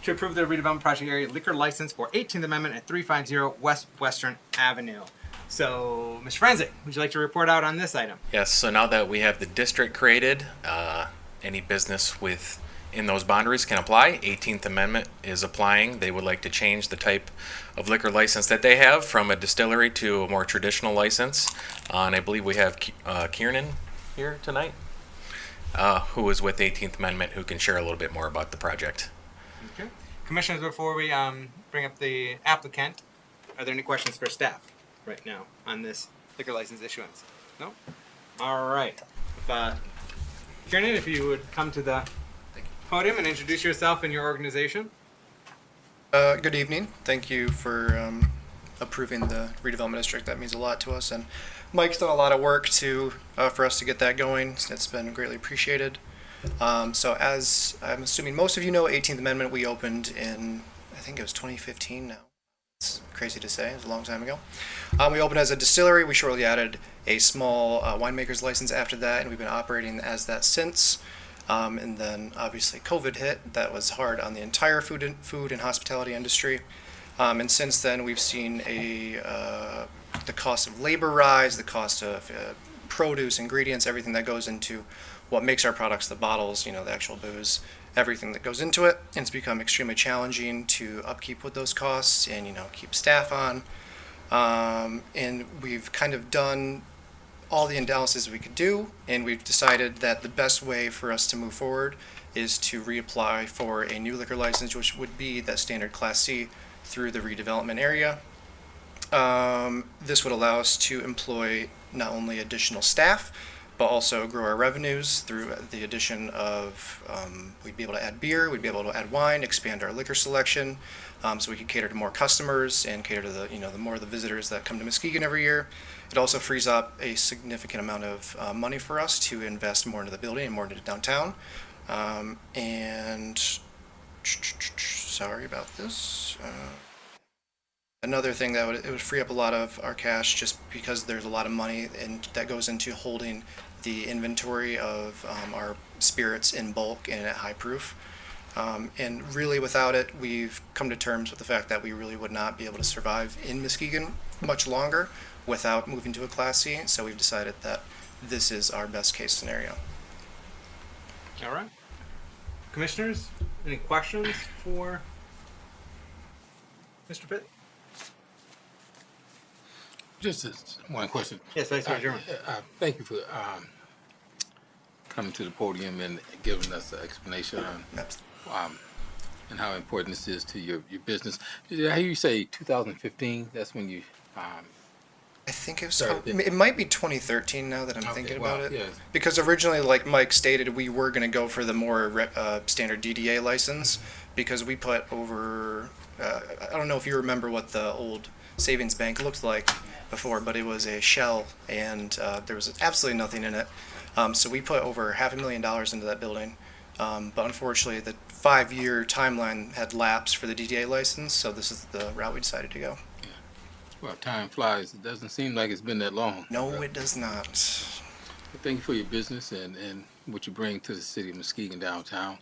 [SPEAKER 3] to approve the redevelopment project area liquor license for 18th Amendment at 350 West Western Avenue. So, Mr. Franzik, would you like to report out on this item?
[SPEAKER 16] Yes, so now that we have the district created, any business in those boundaries can apply. 18th Amendment is applying. They would like to change the type of liquor license that they have from a distillery to a more traditional license. And I believe we have Kiernan here tonight, who is with 18th Amendment, who can share a little bit more about the project.
[SPEAKER 3] Okay. Commissioners, before we bring up the applicant, are there any questions for staff right now on this liquor license issuance? No? All right. Kiernan, if you would come to the podium and introduce yourself and your organization.
[SPEAKER 17] Good evening. Thank you for approving the redevelopment district. That means a lot to us, and Mike's done a lot of work for us to get that going. It's been greatly appreciated. So as I'm assuming most of you know, 18th Amendment we opened in, I think it was 2015 now. It's crazy to say, it was a long time ago. We opened as a distillery. We shortly added a small winemaker's license after that, and we've been operating as that since. And then obviously COVID hit. That was hard on the entire food and hospitality industry. And since then we've seen the cost of labor rise, the cost of produce, ingredients, everything that goes into what makes our products, the bottles, the actual booze, everything that goes into it. And it's become extremely challenging to upkeep with those costs and keep staff on. And we've kind of done all the analysis we could do, and we've decided that the best way for us to move forward is to reapply for a new liquor license, which would be that standard Class C through the redevelopment area. This would allow us to employ not only additional staff, but also grow our revenues through the addition of, we'd be able to add beer, we'd be able to add wine, expand our liquor selection, so we could cater to more customers and cater to the more of the visitors that come to Muskegon every year. It also frees up a significant amount of money for us to invest more into the building and more into downtown. And sorry about this. Another thing that it would free up a lot of our cash, just because there's a lot of money that goes into holding the inventory of our spirits in bulk and at high proof. And really without it, we've come to terms with the fact that we really would not be able to survive in Muskegon much longer without moving to a Class C. So we've decided that this is our best case scenario.
[SPEAKER 3] All right. Commissioners, any questions for Mr. Pitt?
[SPEAKER 9] Just one question.
[SPEAKER 3] Yes, Vice Mayor German.
[SPEAKER 9] Thank you for coming to the podium and giving us an explanation on and how important this is to your business. Did I hear you say 2015? That's when you.
[SPEAKER 17] I think it might be 2013 now that I'm thinking about it.
[SPEAKER 9] Yeah.
[SPEAKER 17] Because originally, like Mike stated, we were going to go for the more standard DDA license because we put over, I don't know if you remember what the old savings bank looked like before, but it was a shell and there was absolutely nothing in it. So we put over $500,000 into that building. But unfortunately, the 5-year timeline had lapsed for the DDA license, so this is the route we decided to go.
[SPEAKER 9] Well, time flies. It doesn't seem like it's been that long.
[SPEAKER 17] No, it does not.
[SPEAKER 9] Thank you for your business and what you bring to the city of Muskegon downtown.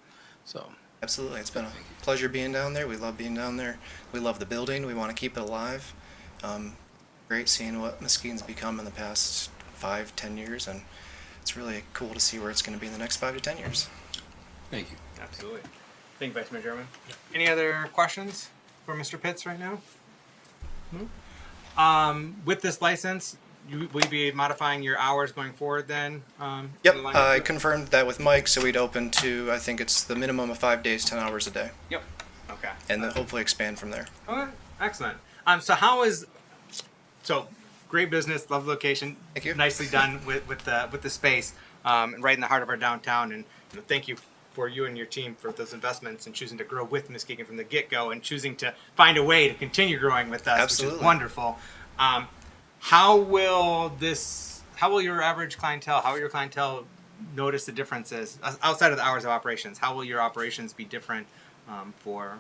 [SPEAKER 9] So
[SPEAKER 17] Absolutely. It's been a pleasure being down there. We love being down there. We love the building. We want to keep it alive. Great seeing what Muskegon's become in the past 5-10 years, and it's really cool to see where it's going to be in the next 5 to 10 years.
[SPEAKER 9] thank you.
[SPEAKER 3] Absolutely. Thank you, Vice Mayor German. Any other questions for Mr. Pitts right now? No? With this license, will you be modifying your hours going forward then?
[SPEAKER 17] Yep,
[SPEAKER 3] in line
[SPEAKER 17] I
[SPEAKER 3] with-
[SPEAKER 17] confirmed that with Mike, so we'd open to, I think it's the minimum of 5 days, 10 hours a day,
[SPEAKER 3] Yep. Okay.
[SPEAKER 17] and then hopefully expand from there.
[SPEAKER 3] Okay. Excellent. So great business, love the location.
[SPEAKER 17] Thank you.
[SPEAKER 3] Nicely done with the space, right in the heart of our downtown. And thank you for you and your team for those investments and choosing to grow with Muskegon from the get-go and choosing to find a way to continue growing with us, which
[SPEAKER 17] Absolutely.
[SPEAKER 3] is wonderful. How will your average clientele, how will your clientele notice the differences outside of the hours of operations? How will your operations be different for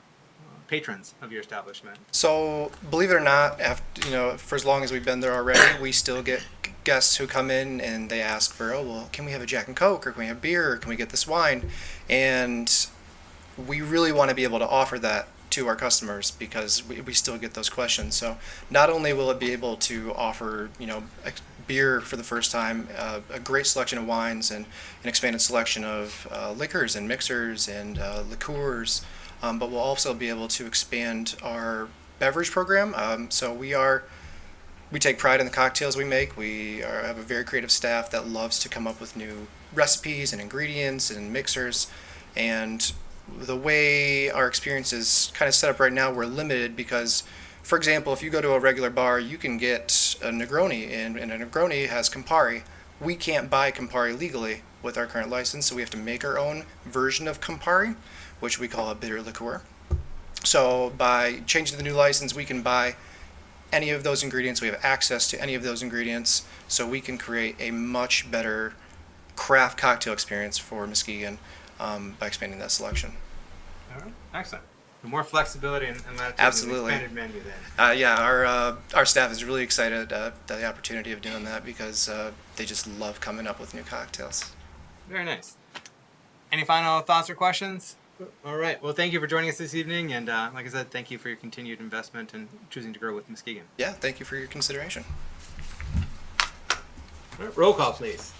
[SPEAKER 3] patrons of your establishment?
[SPEAKER 17] So, believe it or not, after, for as long as we've been there already, we still get guests who come in and they ask for, oh, well, can we have a Jack and Coke, or can we have beer, or can we get this wine? And we really want to be able to offer that to our customers because we still get those questions. So, not only will it be able to offer, beer for the first time, a great selection of wines and an expanded selection of liquors and mixers and liqueurs, but we'll also be able to expand our beverage program. So we take pride in the cocktails we make. We have a very creative staff that loves to come up with new recipes and ingredients and mixers. And the way our experience is kind of set up right now, we're limited because, for example, if you go to a regular bar, you can get a Negroni, and a Negroni has Campari. We can't buy Campari legally with our current license, so we have to make our own version of Campari, which we call a bitter liqueur. So by changing the new license, we can buy any of those ingredients. We have access to any of those ingredients, so we can create a much better craft cocktail experience for Muskegon by expanding that selection.
[SPEAKER 3] All right. Excellent. The more flexibility and latitude,
[SPEAKER 17] Absolutely.
[SPEAKER 3] and expanded menu then.
[SPEAKER 17] Yeah, our staff is really excited at the opportunity of doing that because they just love coming up with new cocktails.
[SPEAKER 3] Very nice. Any final thoughts or questions? All right. Well, thank you for joining us this evening, and like I said, thank you for your continued investment and choosing to grow with Muskegon.
[SPEAKER 17] Yeah, thank you for your consideration.
[SPEAKER 3] All right, roll call, please.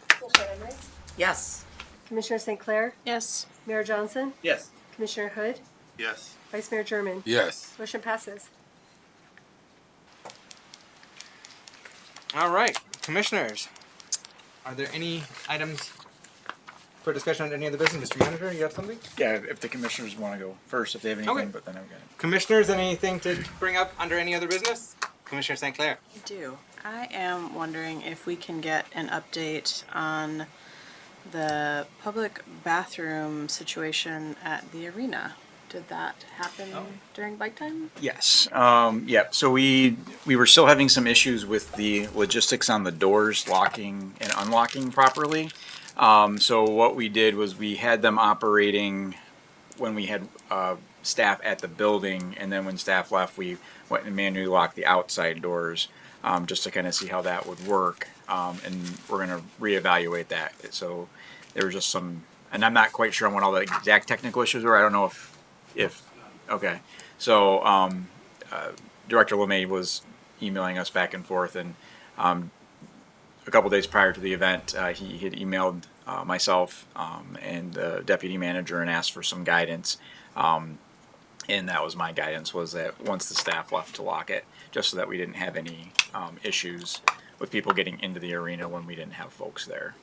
[SPEAKER 5] Commissioner Emery?
[SPEAKER 13] Yes.
[SPEAKER 5] Commissioner St. Clair?
[SPEAKER 10] Yes.
[SPEAKER 5] Mayor Johnson?
[SPEAKER 3] Yes.
[SPEAKER 5] Commissioner Hood?
[SPEAKER 2] Yes.
[SPEAKER 5] Vice Mayor German?
[SPEAKER 9] Yes.
[SPEAKER 5] Motion passes.
[SPEAKER 3] All right, commissioners. Are there any items for discussion on any of the business? Mr. Manager, you have something?
[SPEAKER 1] Yeah, if the commissioners want to go first, if they have anything,
[SPEAKER 3] Okay.
[SPEAKER 1] but then I've got it.
[SPEAKER 3] Commissioners, anything to bring up under any other business? Commissioner St. Clair.
[SPEAKER 10] I do. I am wondering if we can get an update on the public bathroom situation at the arena. Did that happen during bike time?
[SPEAKER 1] Yes. Yeah. So we were still having some issues with the logistics on the doors locking and unlocking properly. So what we did was we had them operating when we had staff at the building, and then when staff left, we went and manually locked the outside doors just to kind of see how that would work. And we're going to reevaluate that. So there were just some, and I'm not quite sure on what all the exact technical issues were. I don't know if okay. So Director LeMay was emailing us back and forth, and a couple days prior to the event, he had emailed myself and the deputy manager and asked for some guidance. And that was my guidance, was that once the staff left, to lock it, just so that we didn't have any issues with people getting into the arena when we didn't have folks there.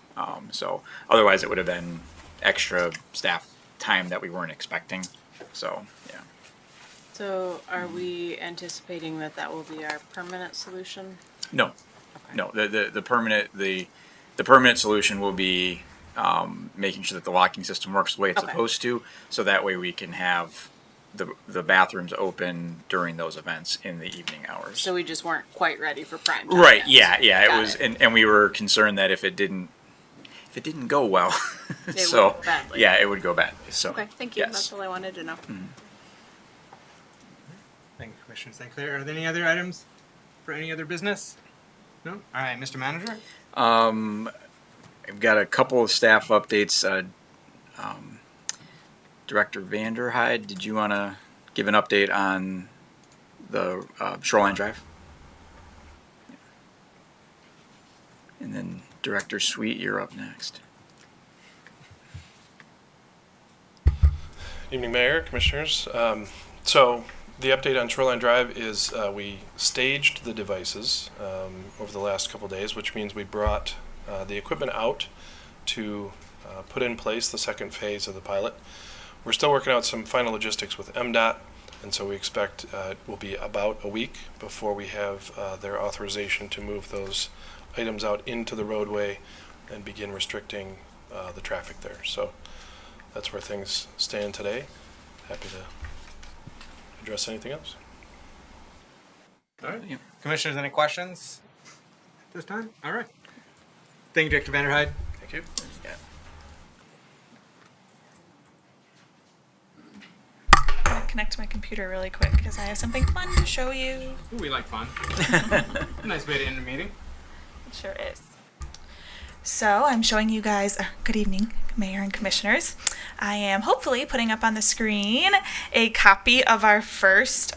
[SPEAKER 1] So otherwise it would have been extra staff time that we weren't expecting. So, yeah.
[SPEAKER 10] So are we anticipating that that will be our permanent solution?
[SPEAKER 1] No, no. The permanent solution will be making sure that the locking system works the way it's supposed to, so that way we can have the bathrooms open during those events in the evening hours.
[SPEAKER 10] So we just weren't quite ready for prime time.
[SPEAKER 1] Right.
[SPEAKER 10] yet.
[SPEAKER 1] Yeah. It
[SPEAKER 10] Got
[SPEAKER 1] was,
[SPEAKER 10] it.
[SPEAKER 1] and we were concerned that if it didn't go well,
[SPEAKER 10] It
[SPEAKER 1] so
[SPEAKER 10] would badly.
[SPEAKER 1] yeah, it would go bad. So
[SPEAKER 10] Okay, thank you.
[SPEAKER 1] Yes.
[SPEAKER 10] That's all I wanted to know.
[SPEAKER 3] Thank you, Commissioner St. Clair. Are there any other items for any other business? No? All right, Mr. Manager?
[SPEAKER 1] I've got a couple of staff updates.
[SPEAKER 6] Director Vanderhyde, did you want to give an update on the Shoreline Drive? And then Director Sweet, you're up next.
[SPEAKER 18] Evening, Mayor, Commissioners. So the update on Shoreline Drive is we staged the devices over the last couple days, which means we brought the equipment out to put in place the second phase of the pilot. We're still working out some final logistics with MDOT, and so we expect it will be about a week before we have their authorization to move those items out into the roadway and begin restricting the traffic there. So that's where things stand today. Happy to address anything else.
[SPEAKER 3] All right. Commissioners, any questions at this time? All right. Thank you, Director Vanderhyde.
[SPEAKER 18] Thank you.
[SPEAKER 6] Yeah.
[SPEAKER 19] I'm gonna connect to my computer really quick because I have something fun to show you.
[SPEAKER 3] Ooh, we like fun. Nice way to end the meeting.
[SPEAKER 19] It sure is. So I'm showing you guys, good evening, Mayor and Commissioners. I am hopefully putting up on the screen a copy of our first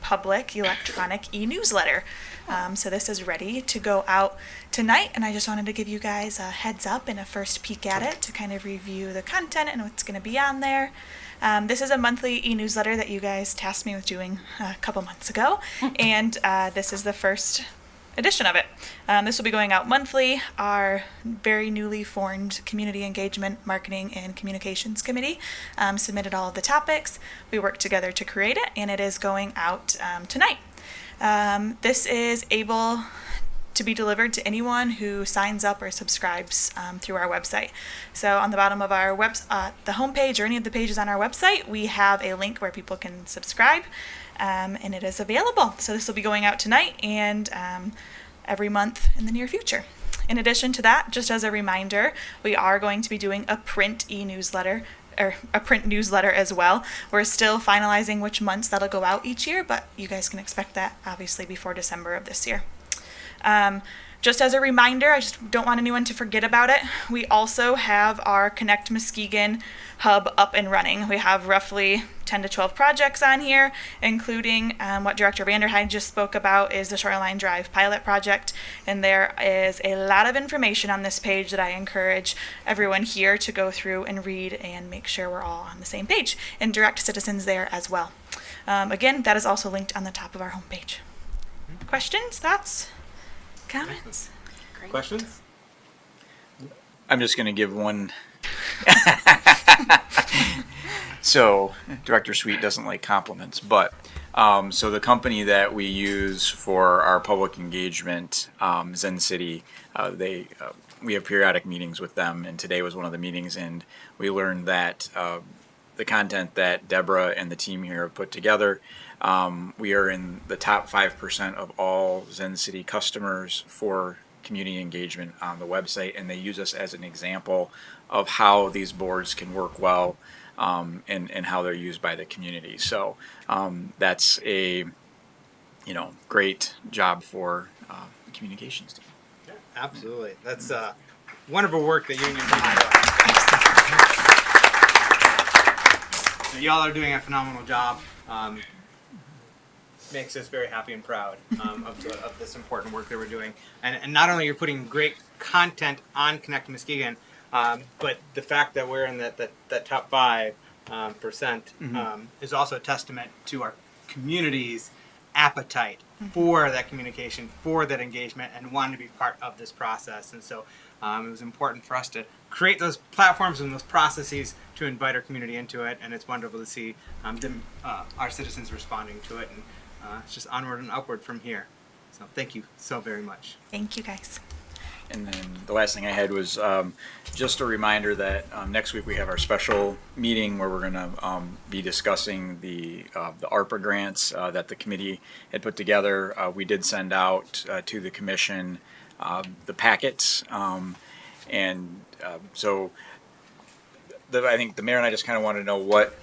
[SPEAKER 19] public electronic e-newsletter. So this is ready to go out tonight, and I just wanted to give you guys a heads up and a first peek at it to kind of review the content and what's going to be on there. This is a monthly e-newsletter that you guys tasked me with doing a couple months ago, and this is the first edition of it. This will be going out monthly. Our very newly formed Community Engagement, Marketing, and Communications Committee submitted all of the topics. We worked together to create it, and it is going out tonight. This is able to be delivered to anyone who signs up or subscribes through our website. So on the bottom of our the homepage or any of the pages on our website, we have a link where people can subscribe, and it is available. So this will be going out tonight and every month in the near future. In addition to that, just as a reminder, we are going to be doing a print e-newsletter, or a print newsletter as well. We're still finalizing which months that'll go out each year, but you guys can expect that obviously before December of this year. Just as a reminder, I just don't want anyone to forget about it. We also have our Connect Muskegon hub up and running. We have roughly 10 to 12 projects on here, including what Director Vanderhyde just spoke about is the Shoreline Drive pilot project. And there is a lot of information on this page that I encourage everyone here to go through and read and make sure we're all on the same page, and direct citizens there as well. Again, that is also linked on the top of our homepage. Questions, thoughts, comments?
[SPEAKER 3] Great. Questions?
[SPEAKER 6] I'm just going to give one. So, Director Sweet doesn't like compliments, but so the company that we use for our public engagement, Zen City, we have periodic meetings with them, and today was one of the meetings, and we learned that the content that Deborah and the team here have put together, we are in the top 5% of all Zen City customers for community engagement on the website, and they use us as an example of how these boards can work well, and how they're used by the community. So that's a great job for the communications team.
[SPEAKER 3] Yeah, absolutely. That's wonderful work that you and your team do. Y'all are doing a phenomenal job. Makes us very happy and proud of this important work that we're doing. And not only you're putting great content on Connect Muskegon, but the fact that we're in that top 5% is also a testament to our community's appetite for that communication, for that engagement, and wanting to be part of this process. And so it was important for us to create those platforms and those processes to invite our community into it. And it's wonderful to see our citizens responding to it. And it's just onward and upward from here. So thank you so very much.
[SPEAKER 19] Thank you, guys.
[SPEAKER 6] And then the last thing I had was just a reminder that next week we have our special meeting where we're going to be discussing the ARPA grants that the committee had put together. We did send out to the commission the packets, so I think the mayor and I just kind of wanted to know what,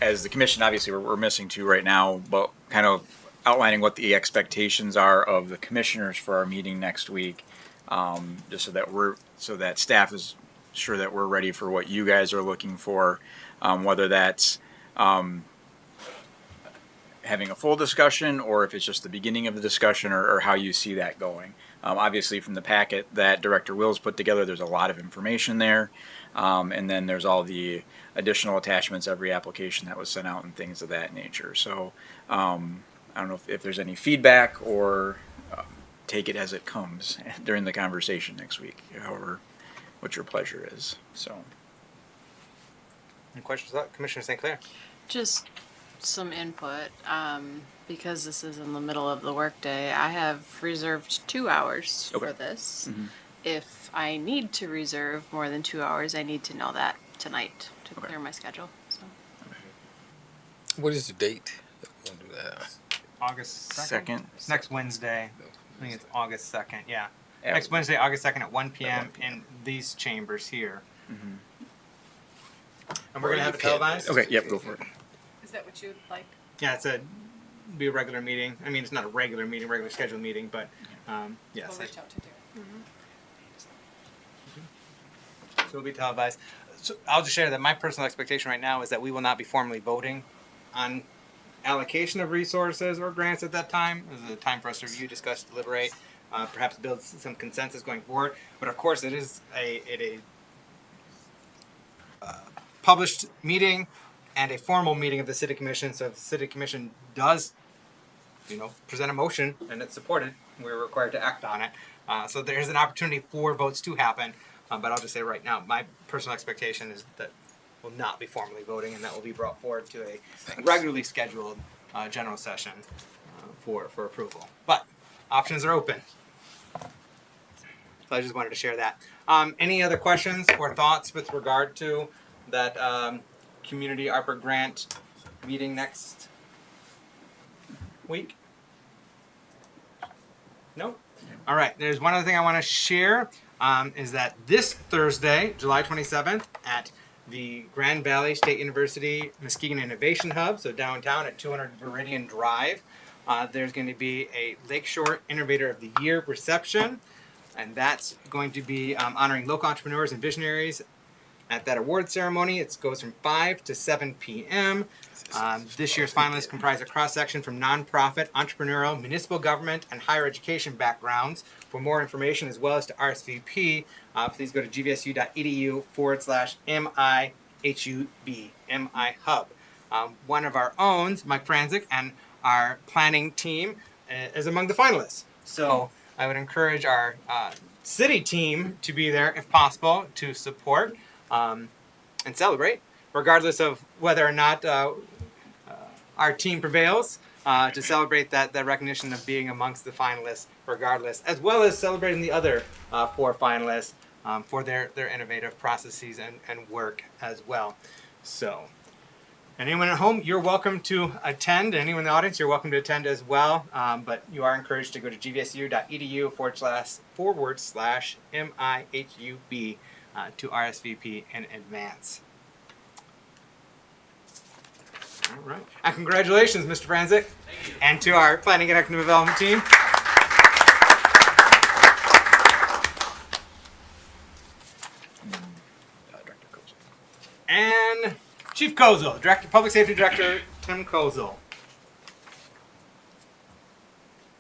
[SPEAKER 6] as the commission, obviously we're missing 2 right now, but kind of outlining what the expectations are of the commissioners for our meeting next week. Just so that staff is sure that we're ready for what you guys are looking for. whether that's having a full discussion or if it's just the beginning of the discussion or how you see that going. Obviously, from the packet that Director Wills put together, there's a lot of information there. And then there's all the additional attachments, every application that was sent out and things of that nature. So I don't know if there's any feedback or take it as it comes during the conversation next week, however, what your pleasure is. So.
[SPEAKER 3] Any questions? Commissioner St. Clair?
[SPEAKER 10] Just some input, because this is in the middle of the workday. I have reserved 2 hours
[SPEAKER 6] Okay.
[SPEAKER 10] for this.
[SPEAKER 6] Mhm.
[SPEAKER 10] If I need to reserve more than 2 hours, I need to know that tonight to clear my schedule. So.
[SPEAKER 9] What is the date that we're going to do that?
[SPEAKER 3] August 2nd?
[SPEAKER 6] Second.
[SPEAKER 3] It's next Wednesday. I think it's August 2nd, yeah.
[SPEAKER 6] Yeah.
[SPEAKER 3] Next Wednesday, August 2nd at 1 p.m. in these chambers here.
[SPEAKER 6] Mhm.
[SPEAKER 3] And we're going to have it televised?
[SPEAKER 6] Okay, yep, go for it.
[SPEAKER 5] Is that what you'd like?
[SPEAKER 3] Yeah, be a regular meeting. I mean, it's not a regular meeting, regular scheduled meeting, but yes.
[SPEAKER 5] We'll reach out to Derek.
[SPEAKER 3] So it'll be televised. So I'll just share that my personal expectation right now is that we will not be formally voting on allocation of resources or grants at that time. This is a time for us to review, discuss, deliberate, perhaps build some consensus going forward. But of course, it is a published meeting and a formal meeting of the City Commission. So if the City Commission does, present a motion and it's supported, we're required to act on it. So there's an opportunity for votes to happen. But I'll just say right now, my personal expectation is that we'll not be formally voting, and that will be brought forward to a regularly scheduled general session for approval. But options are open. So I just wanted to share that. Any other questions or thoughts with regard to that community ARPA grant meeting next week? No? All right. There's one other thing I want to share. Is that this Thursday, July 27th, at the Grand Valley State University Muskegon Innovation Hub, so downtown at 200 Viridian Drive, there's going to be a Lakeshore Innovator of the Year reception, and that's going to be honoring local entrepreneurs and visionaries at that award ceremony. It goes from 5 to 7 p.m. This year's finalists comprise a cross-section from nonprofit, entrepreneurial, municipal government, and higher education backgrounds. For more information, as well as to RSVP, please go to gvsu.edu/MIHUB, MIHub. One of our own, Mike Franzik, and our planning team is among the finalists. So I would encourage our city team to be there if possible to support and celebrate, regardless of whether or not our team prevails, to celebrate that recognition of being amongst the finalists regardless, as well as celebrating the other 4 finalists for their innovative processes and work as well. So anyone at home, you're welcome to attend. Anyone in the audience, you're welcome to attend as well. But you are encouraged to go to gvsu.edu/MIHUB to RSVP in advance. All right. And congratulations, Mr. Franzik. Thank you. And to our Planning and Economic Development team. And Chief Kozel, Public Safety Director Tim Kozel.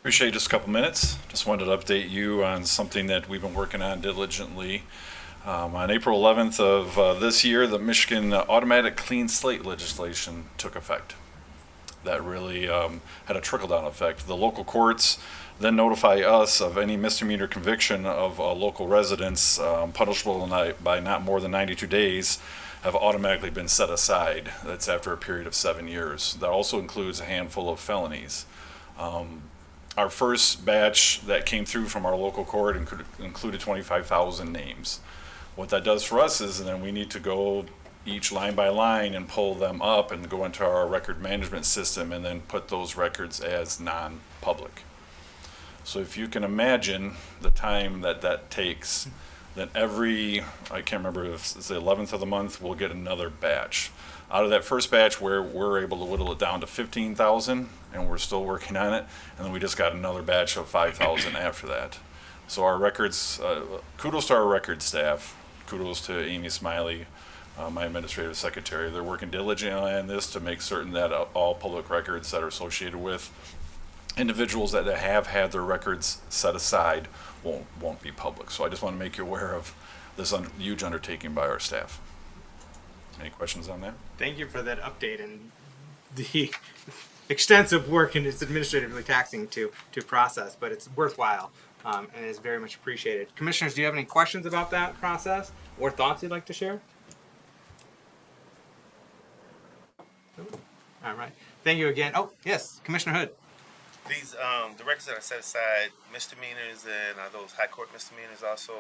[SPEAKER 14] Appreciate just a couple minutes. Just wanted to update you on something that we've been working on diligently. On April 11th of this year, the Michigan automatic clean slate legislation took effect. That really had a trickle-down effect. The local courts then notify us of any misdemeanor conviction of local residents punishable by not more than 92 days have automatically been set aside. That's after a period of 7 years. That also includes a handful of felonies. Our first batch that came through from our local court included 25,000 names. What that does for us is then we need to go each line by line and pull them up and go into our record management system and then put those records as non-public. So if you can imagine the time that takes, then I can't remember if it's the 11th of the month, we'll get another batch. Out of that first batch, we're able to whittle it down to 15,000, and we're still working on it, and then we just got another batch of 5,000 after that. So our records, kudos to our record staff, kudos to Amy Smiley, my administrative secretary. They're working diligently on this to make certain that all public records that are associated with individuals that have had their records set aside won't be public. So I just want to make you aware of this huge undertaking by our staff. Any questions on that?
[SPEAKER 3] Thank you for that update and the extensive work, and it's administratively taxing to process, but it's worthwhile and is very much appreciated. Commissioners, do you have any questions about that process or thoughts you'd like to share? All right. Thank you again. Oh, yes, Commissioner Hood.
[SPEAKER 2] These the records that are set aside, misdemeanors, and are those high court misdemeanors also?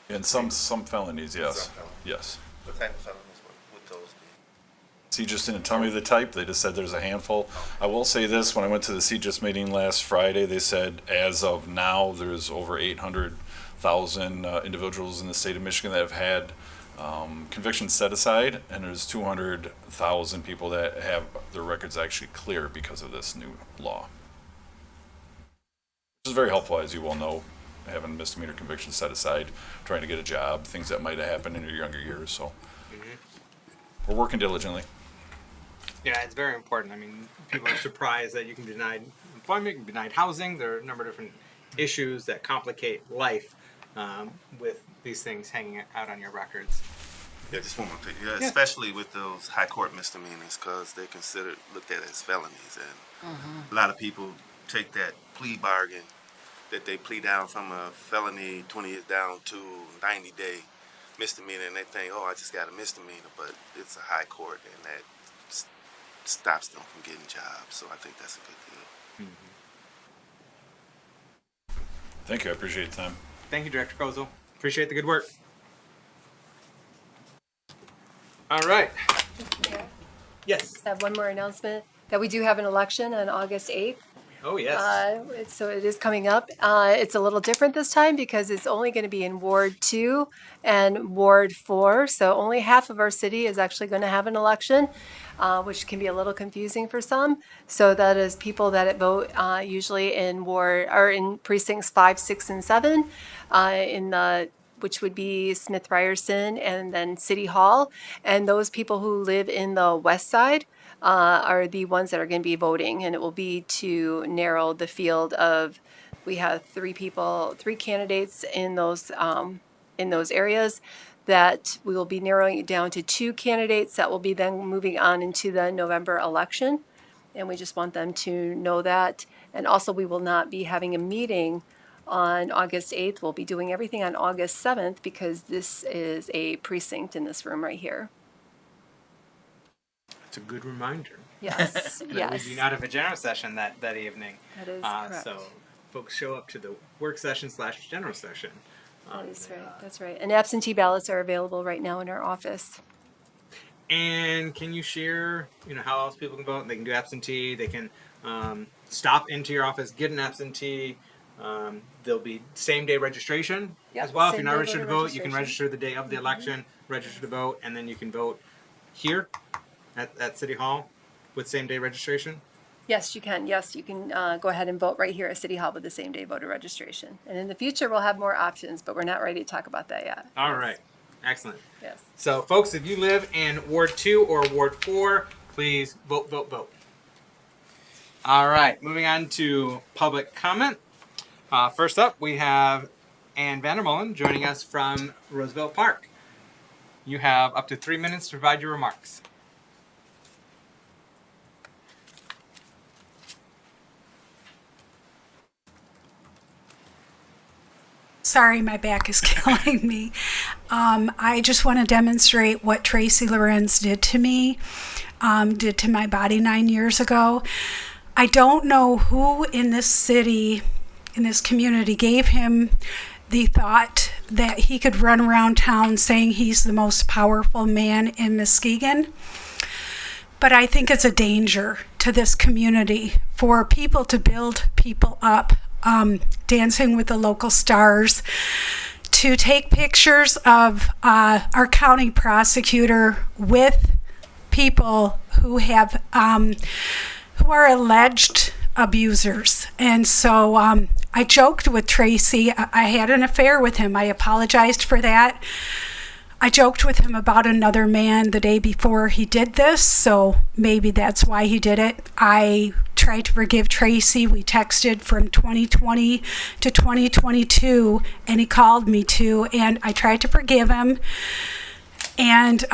[SPEAKER 14] And some felonies, yes.
[SPEAKER 2] Some felonies.
[SPEAKER 14] Yes.
[SPEAKER 2] What type of felonies would those be?
[SPEAKER 14] He just didn't tell me the type. They just said there's a handful. I will say this, when I went to the CJIS meeting last Friday, they said as of now, there's over 800,000 individuals in the state of Michigan that have had convictions set aside, and there's 200,000 people that have their records actually clear because of this new law. Which is very helpful, as you well know, having misdemeanor convictions set aside, trying to get a job, things that might have happened in your younger years. So we're working diligently.
[SPEAKER 3] Yeah, it's very important. I mean, people are surprised that you can be denied employment, you can be denied housing. There are a number of different issues that complicate life with these things hanging out on your records.
[SPEAKER 2] Yeah, just one more thing. Yeah, especially with those high court misdemeanors, because they're looked at as felonies, and a lot of people take that plea bargain that they plea down from a felony 20 years down to 90-day misdemeanor, and they think, oh, I just got a misdemeanor, but it's a high court, and that stops them from getting jobs. So I think that's a good deal.
[SPEAKER 14] Thank you. I appreciate the time.
[SPEAKER 3] Thank you, Director Kozel. Appreciate the good work. All right. Yes.
[SPEAKER 20] I have one more announcement that we do have an election on August 8th.
[SPEAKER 3] Oh, yes.
[SPEAKER 20] So it is coming up. It's a little different this time because it's only going to be in Ward 2 and Ward 4. So only half of our city is actually going to have an election, which can be a little confusing for some. So that is people that vote usually in ward or in precincts 5, 6, and 7 which would be Smith Ryerson and then City Hall. And those people who live in the west side are the ones that are going to be voting, and it will be to narrow the field of. We have 3 candidates in those areas that we will be narrowing it down to 2 candidates that will be then moving on into the November election, and we just want them to know that. And also, we will not be having a meeting on August 8th. We'll be doing everything on August 7th because this is a precinct in this room right here.
[SPEAKER 3] It's a good reminder.
[SPEAKER 20] Yes,
[SPEAKER 3] that
[SPEAKER 20] yes.
[SPEAKER 3] we do not have a general session that evening.
[SPEAKER 20] That is correct.
[SPEAKER 3] So folks show up to the work session / general session.
[SPEAKER 20] That's right. That's right. And absentee ballots are available right now in our office.
[SPEAKER 3] And can you share, how else people can vote? They can do absentee. They can stop into your office, get an absentee. There'll be same-day registration as well. If you're not registered to vote, you can register the day of the election, register to vote, and then you can vote here at City Hall with same-day registration.
[SPEAKER 20] Yes, you can. Yes, you can go ahead and vote right here at City Hall with the same-day voter registration. And in the future, we'll have more options, but we're not ready to talk about that yet.
[SPEAKER 3] All right. Excellent.
[SPEAKER 20] Yes.
[SPEAKER 3] So, folks, if you live in Ward 2 or Ward 4, please vote, vote, vote. All right. Moving on to public comment. First up, we have Ann Vandermolen joining us from Roosevelt Park. You have up to 3 minutes to provide your remarks.
[SPEAKER 21] Sorry, my back is killing me. I just want to demonstrate what Tracy Lorenz did to me, did to my body 9 years ago. I don't know who in this city, in this community, gave him the thought that he could run around town saying he's the most powerful man in Muskegon. But I think it's a danger to this community for people to build people up. Dancing with the Local Stars, to take pictures of our county prosecutor with people who have who are alleged abusers. And so I joked with Tracy. I had an affair with him. I apologized for that. I joked with him about another man the day before he did this, so maybe that's why he did it. I tried to forgive Tracy. We texted from 2020 to 2022, and he called me too, and I tried to forgive him. And,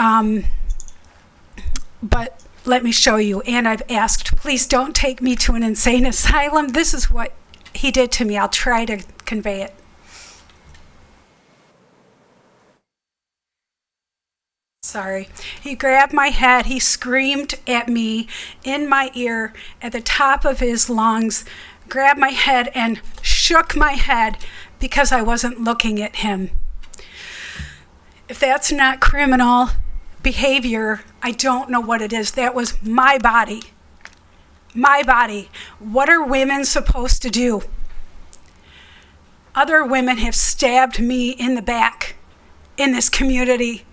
[SPEAKER 21] but let me show you. And I've asked, please don't take me to an insane asylum. This is what he did to me. I'll try to convey it. Sorry. He grabbed my head. He screamed at me in my ear at the top of his lungs, grabbed my head and shook my head because I wasn't looking at him. If that's not criminal behavior, I don't know what it is. That was my body. My body. What are women supposed to do? Other women have stabbed me in the back in this community.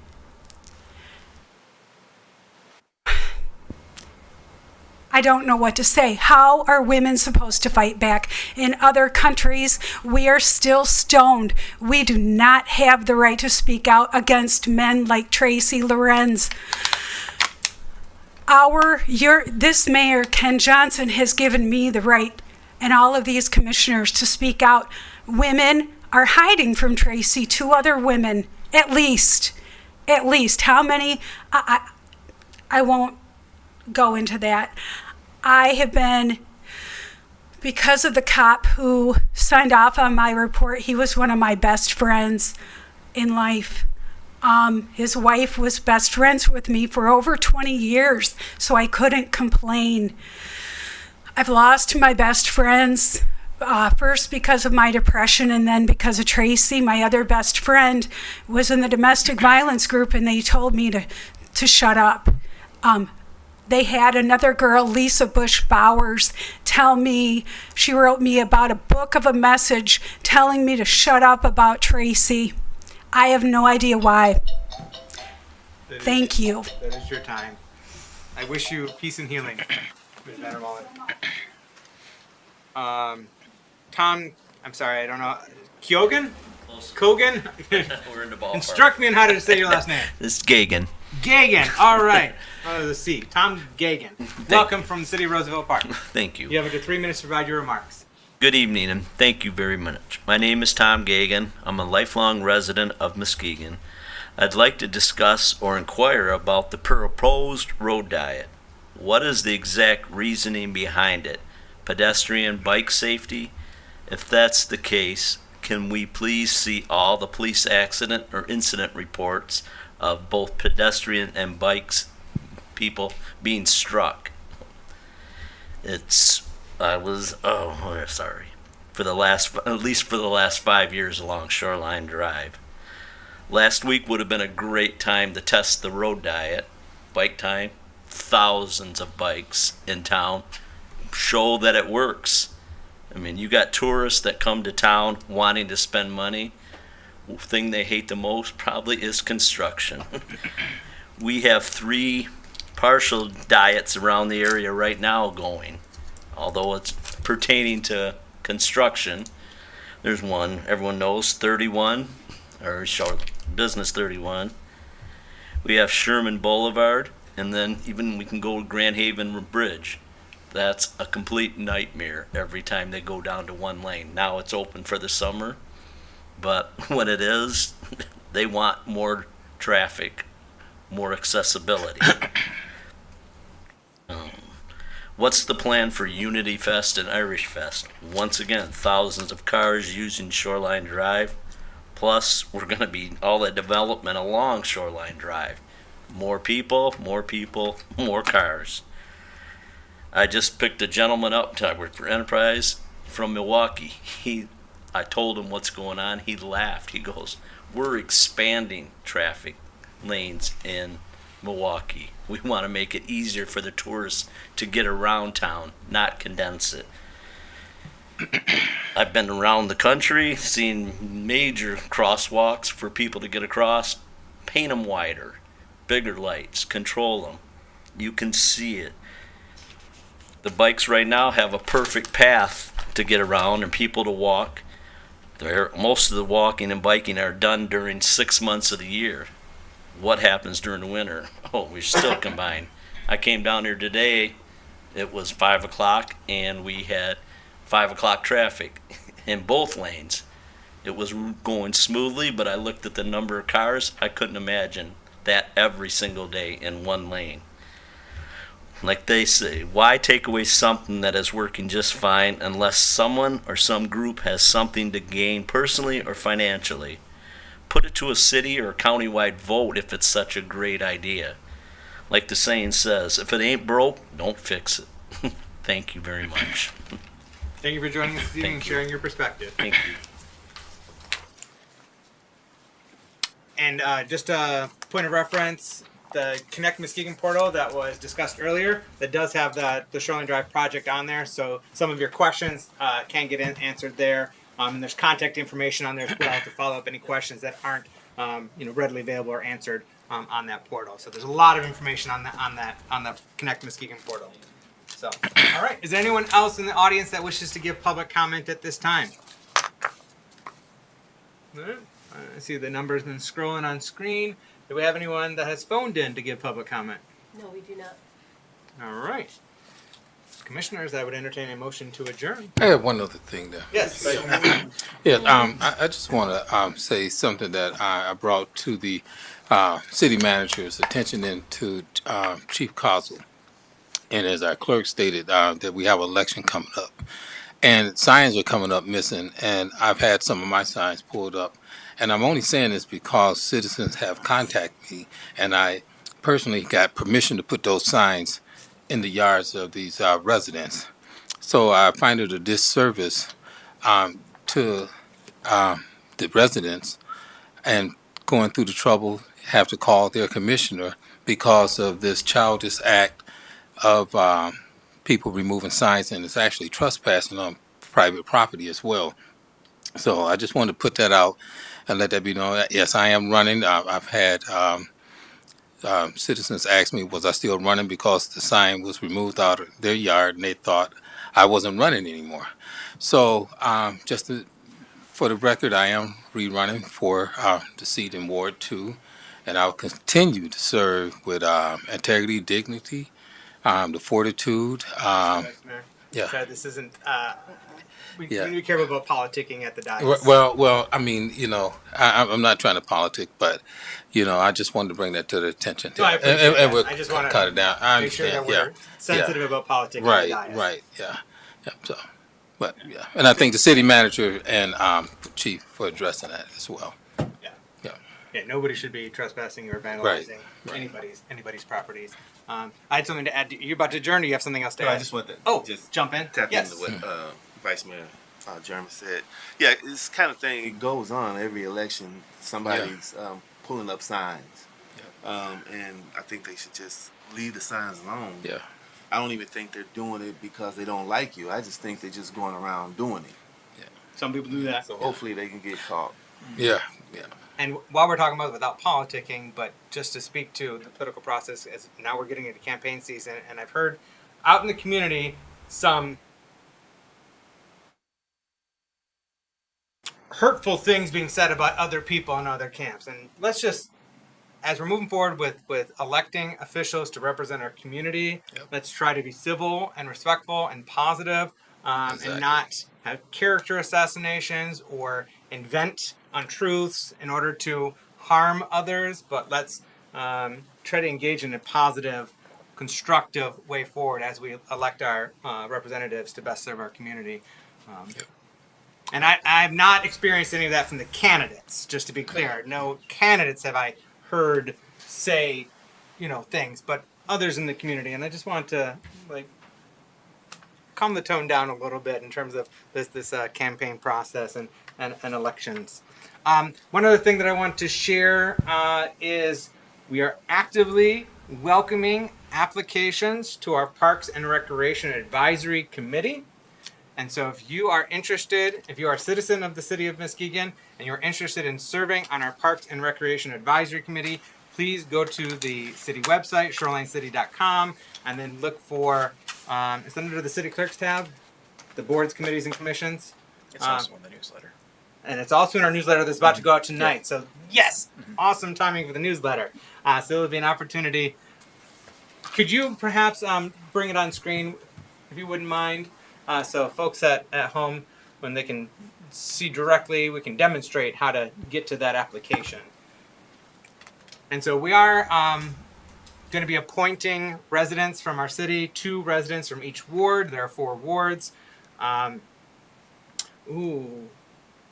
[SPEAKER 21] I don't know what to say. How are women supposed to fight back? In other countries, we are still stoned. We do not have the right to speak out against men like Tracy Lorenz. This mayor, Ken Johnson, has given me the right and all of these commissioners to speak out. Women are hiding from Tracy, 2 other women, at least. How many? I won't go into that. I have been, because of the cop who signed off on my report, he was one of my best friends in life. His wife was best friends with me for over 20 years, so I couldn't complain. I've lost my best friends, first because of my depression and then because of Tracy. My other best friend was in the domestic violence group, and they told me to shut up. They had another girl, Lisa Bush Bowers, tell me, she wrote me about a book of a message telling me to shut up about Tracy. I have no idea why. Thank you.
[SPEAKER 3] That is your time. I wish you peace and healing. Ms. Vandermolen. Tom, I'm sorry, I don't know. Kogan?
[SPEAKER 4] We're in the ballpark.
[SPEAKER 3] Instruct me on how to say your last name.
[SPEAKER 4] This is Gagan.
[SPEAKER 3] Gagan. All right. The C. Tom Gagan. Welcome from the city of Roosevelt Park.
[SPEAKER 4] Thank you.
[SPEAKER 3] You have up to 3 minutes to provide your remarks.
[SPEAKER 4] Good evening, and thank you very much. My name is Tom Gagan. I'm a lifelong resident of Muskegon. I'd like to discuss or inquire about the proposed road diet. What is the exact reasoning behind it? Pedestrian bike safety? If that's the case, can we please see all the police accident or incident reports of both pedestrian and people being struck? At least for the last 5 years along Shoreline Drive. Last week would have been a great time to test the road diet. Bike time, thousands of bikes in town, show that it works. I mean, you got tourists that come to town wanting to spend money. The thing they hate the most probably is construction. We have 3 partial diets around the area right now going, although it's pertaining to construction. There's one everyone knows, 31, or Business 31. We have Sherman Boulevard, and then even we can go to Grand Haven Bridge. That's a complete nightmare every time they go down to one lane. Now it's open for the summer, but when it is, they want more traffic, more accessibility. What's the plan for Unity Fest and Irish Fest? Once again, thousands of cars using Shoreline Drive. Plus, we're going to be all that development along Shoreline Drive. More people, more cars. I just picked a gentleman up to work for Enterprise from Milwaukee. I told him what's going on. He laughed. He goes, "We're expanding traffic lanes in Milwaukee. We want to make it easier for the tourists to get around town, not condense it." I've been around the country, seen major crosswalks for people to get across. Paint them wider, bigger lights, control them. You can see it. The bikes right now have a perfect path to get around and people to walk. Most of the walking and biking are done during 6 months of the year. What happens during the winter? Oh, we're still combined. I came down here today, it was 5 o'clock, and we had 5 o'clock traffic in both lanes. It was going smoothly, but I looked at the number of cars. I couldn't imagine that every single day in one lane. Like they say, why take away something that is working just fine unless someone or some group has something to gain personally or financially? Put it to a city or county-wide vote if it's such a great idea. Like the saying says, if it ain't broke, don't fix it. Thank you very much.
[SPEAKER 3] Thank you for joining us this evening and
[SPEAKER 4] Thank you.
[SPEAKER 3] sharing your perspective.
[SPEAKER 4] Thank you.
[SPEAKER 3] And just a point of reference, the Connect Muskegon portal that was discussed earlier, that does have the Shoreline Drive project on there. So some of your questions can get answered there. And there's contact information on there as well to follow up any questions that aren't readily available or answered on that portal. So there's a lot of information on the Connect Muskegon portal. So, all right. Is there anyone else in the audience that wishes to give public comment at this time? All right. I see the numbers been scrolling on screen. Do we have anyone that has phoned in to give public comment?
[SPEAKER 20] No, we do not.
[SPEAKER 3] All right. Commissioners, I would entertain a motion to adjourn.
[SPEAKER 9] I have one other thing there.
[SPEAKER 3] Yes.
[SPEAKER 9] I just want to say something that I brought to the city manager's attention and to Chief Cosell. And as our clerk stated, that we have an election coming up. And signs are coming up missing, and I've had some of my signs pulled up. And I'm only saying this because citizens have contacted me, and I personally got permission to put those signs in the yards of these residents. So I find it a disservice to the residents and going through the trouble, have to call their commissioner because of this childish act of people removing signs, and it's actually trespassing on private property as well. So I just wanted to put that out and let that be known. Yes, I am running. I've had citizens ask me, was I still running because the sign was removed out of their yard and they thought I wasn't running anymore. So for the record, I am rerunning for the seat in Ward 2, and I'll continue to serve with integrity, dignity, the fortitude. Yeah.
[SPEAKER 3] Okay, this isn't. We
[SPEAKER 9] Yeah.
[SPEAKER 3] be careful about politicking at the dais.
[SPEAKER 9] Well, I mean, I'm not trying to politic, but I just wanted to bring that to the attention.
[SPEAKER 3] No, I appreciate that.
[SPEAKER 9] And we'll
[SPEAKER 3] I just want
[SPEAKER 9] cut it down. I
[SPEAKER 3] make sure
[SPEAKER 9] understand.
[SPEAKER 3] that we're
[SPEAKER 9] Yeah.
[SPEAKER 3] sensitive
[SPEAKER 9] Yeah.
[SPEAKER 3] about politicking
[SPEAKER 9] Right.
[SPEAKER 3] at the dais.
[SPEAKER 9] Right. Yeah. So, but yeah, and I think the city manager and chief for addressing that as well.
[SPEAKER 3] Yeah, nobody should be trespassing or vandalizing anybody's properties. I had something to add. You're about to adjourn, or you have something else to
[SPEAKER 2] No,
[SPEAKER 3] add?
[SPEAKER 2] I just want to
[SPEAKER 3] just jump in.
[SPEAKER 2] tap
[SPEAKER 3] Yes.
[SPEAKER 2] into what Vice Mayor Jeremy said. Yeah, this kind of thing, it goes on every election. Somebody's pulling up signs. And I think they should just leave the signs alone.
[SPEAKER 9] Yeah.
[SPEAKER 2] I don't even think they're doing it because they don't like you. I just think they're just going around doing it.
[SPEAKER 9] Yeah.
[SPEAKER 3] Some people do that.
[SPEAKER 2] So hopefully they can get caught.
[SPEAKER 9] Yeah.
[SPEAKER 3] And while we're talking about without politicking, but just to speak to the political process, as now we're getting into campaign season, and I've heard out in the community some hurtful things being said about other people in other camps. And let's just, as we're moving forward with electing officials to represent our community, let's try to be civil and respectful and positive, and not have character assassinations or invent untruths in order to harm others. But let's try to engage in a positive, constructive way forward as we elect our representatives to best serve our community. And I've not experienced any of that from the candidates, just to be clear. No candidates have I heard say, things, but others in the community. And I just want to, calm the tone down a little bit in terms of this campaign process and elections. One other thing that I want to share is we are actively welcoming applications to our Parks and Recreation Advisory Committee. And so if you are interested, if you are a citizen of the city of Muskegon and you're interested in serving on our Parks and Recreation Advisory Committee, please go to the city website, shorelinecity.com, and then look for, it's under the city clerk's tab, the boards, committees, and commissions.
[SPEAKER 6] It's also in the newsletter.
[SPEAKER 3] And it's also in our newsletter that's about to go out tonight. So yes, awesome timing for the newsletter. So it'll be an opportunity. Could you perhaps bring it on screen, if you wouldn't mind, so folks at home, when they can see directly, we can demonstrate how to get to that application. And so we are going to be appointing residents from our city, 2 residents from each ward. There are 4 wards.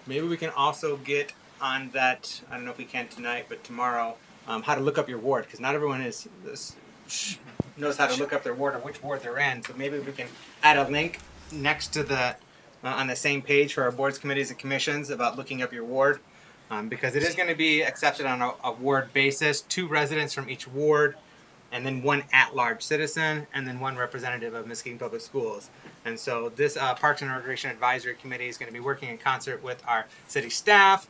[SPEAKER 3] Maybe we can also get on that, I don't know if we can tonight, but tomorrow, how to look up your ward, because not everyone knows how to look up their ward or which ward they're in. So maybe we can add a link next to the on the same page for our boards, committees, and commissions about looking up your ward, because it is going to be accepted on a ward basis. 2 residents from each ward, and then 1 at-large citizen, and then 1 representative of Muskegon Public Schools. And so this Parks and Recreation Advisory Committee is going to be working in concert with our city staff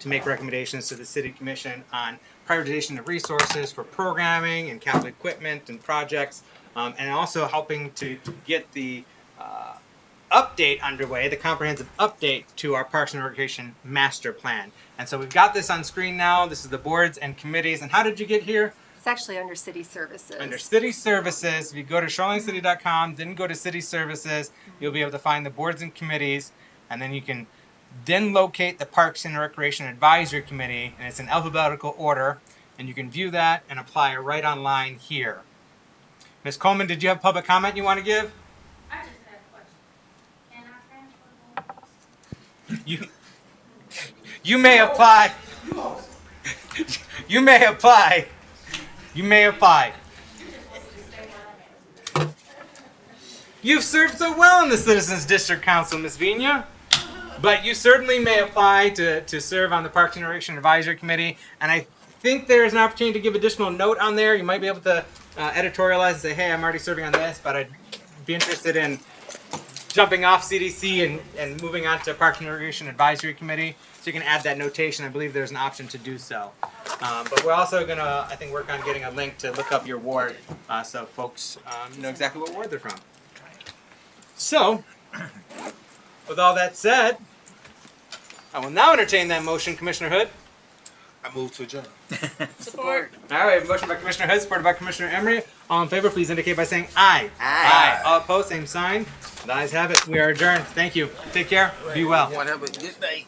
[SPEAKER 3] to make recommendations to the City Commission on prioritization of resources for programming and capital equipment and projects, and also helping to get the update underway, the comprehensive update to our Parks and Recreation Master Plan. And so we've got this on screen now. This is the boards and committees. And how did you get here?
[SPEAKER 20] It's actually under city services.
[SPEAKER 3] Under city services, if you go to shorelinecity.com, then go to city services, you'll be able to find the boards and committees, and then you can then locate the Parks and Recreation Advisory Committee, and it's in alphabetical order, and you can view that and apply right online here. Ms. Coleman, did you have public comment you want to give?
[SPEAKER 7] I just had a question. Can I transfer boards?
[SPEAKER 3] You may apply. You may apply. You may apply. You've served so well in the Citizens District Council, Ms. Vina. But you certainly may apply to serve on the Parks and Recreation Advisory Committee. And I think there's an opportunity to give additional note on there. You might be able to editorialize and say, hey, I'm already serving on this, but I'd be interested in jumping off CDC and moving on to Parks and Recreation Advisory Committee. So you can add that notation. I believe there's an option to do so. But we're also going to, I think, work on getting a link to look up your ward so folks know exactly what ward they're from. So, with all that said, I will now entertain that motion, Commissioner Hood.
[SPEAKER 2] I move to adjourn.
[SPEAKER 12] Support.
[SPEAKER 3] All right, motion by Commissioner Hood, supported by Commissioner Emery. All in favor, please indicate by saying aye.
[SPEAKER 13] Aye.
[SPEAKER 3] All opposed, same sign. The ayes have it. We are adjourned. Thank you. Take care. Be well.
[SPEAKER 9] Have a good day.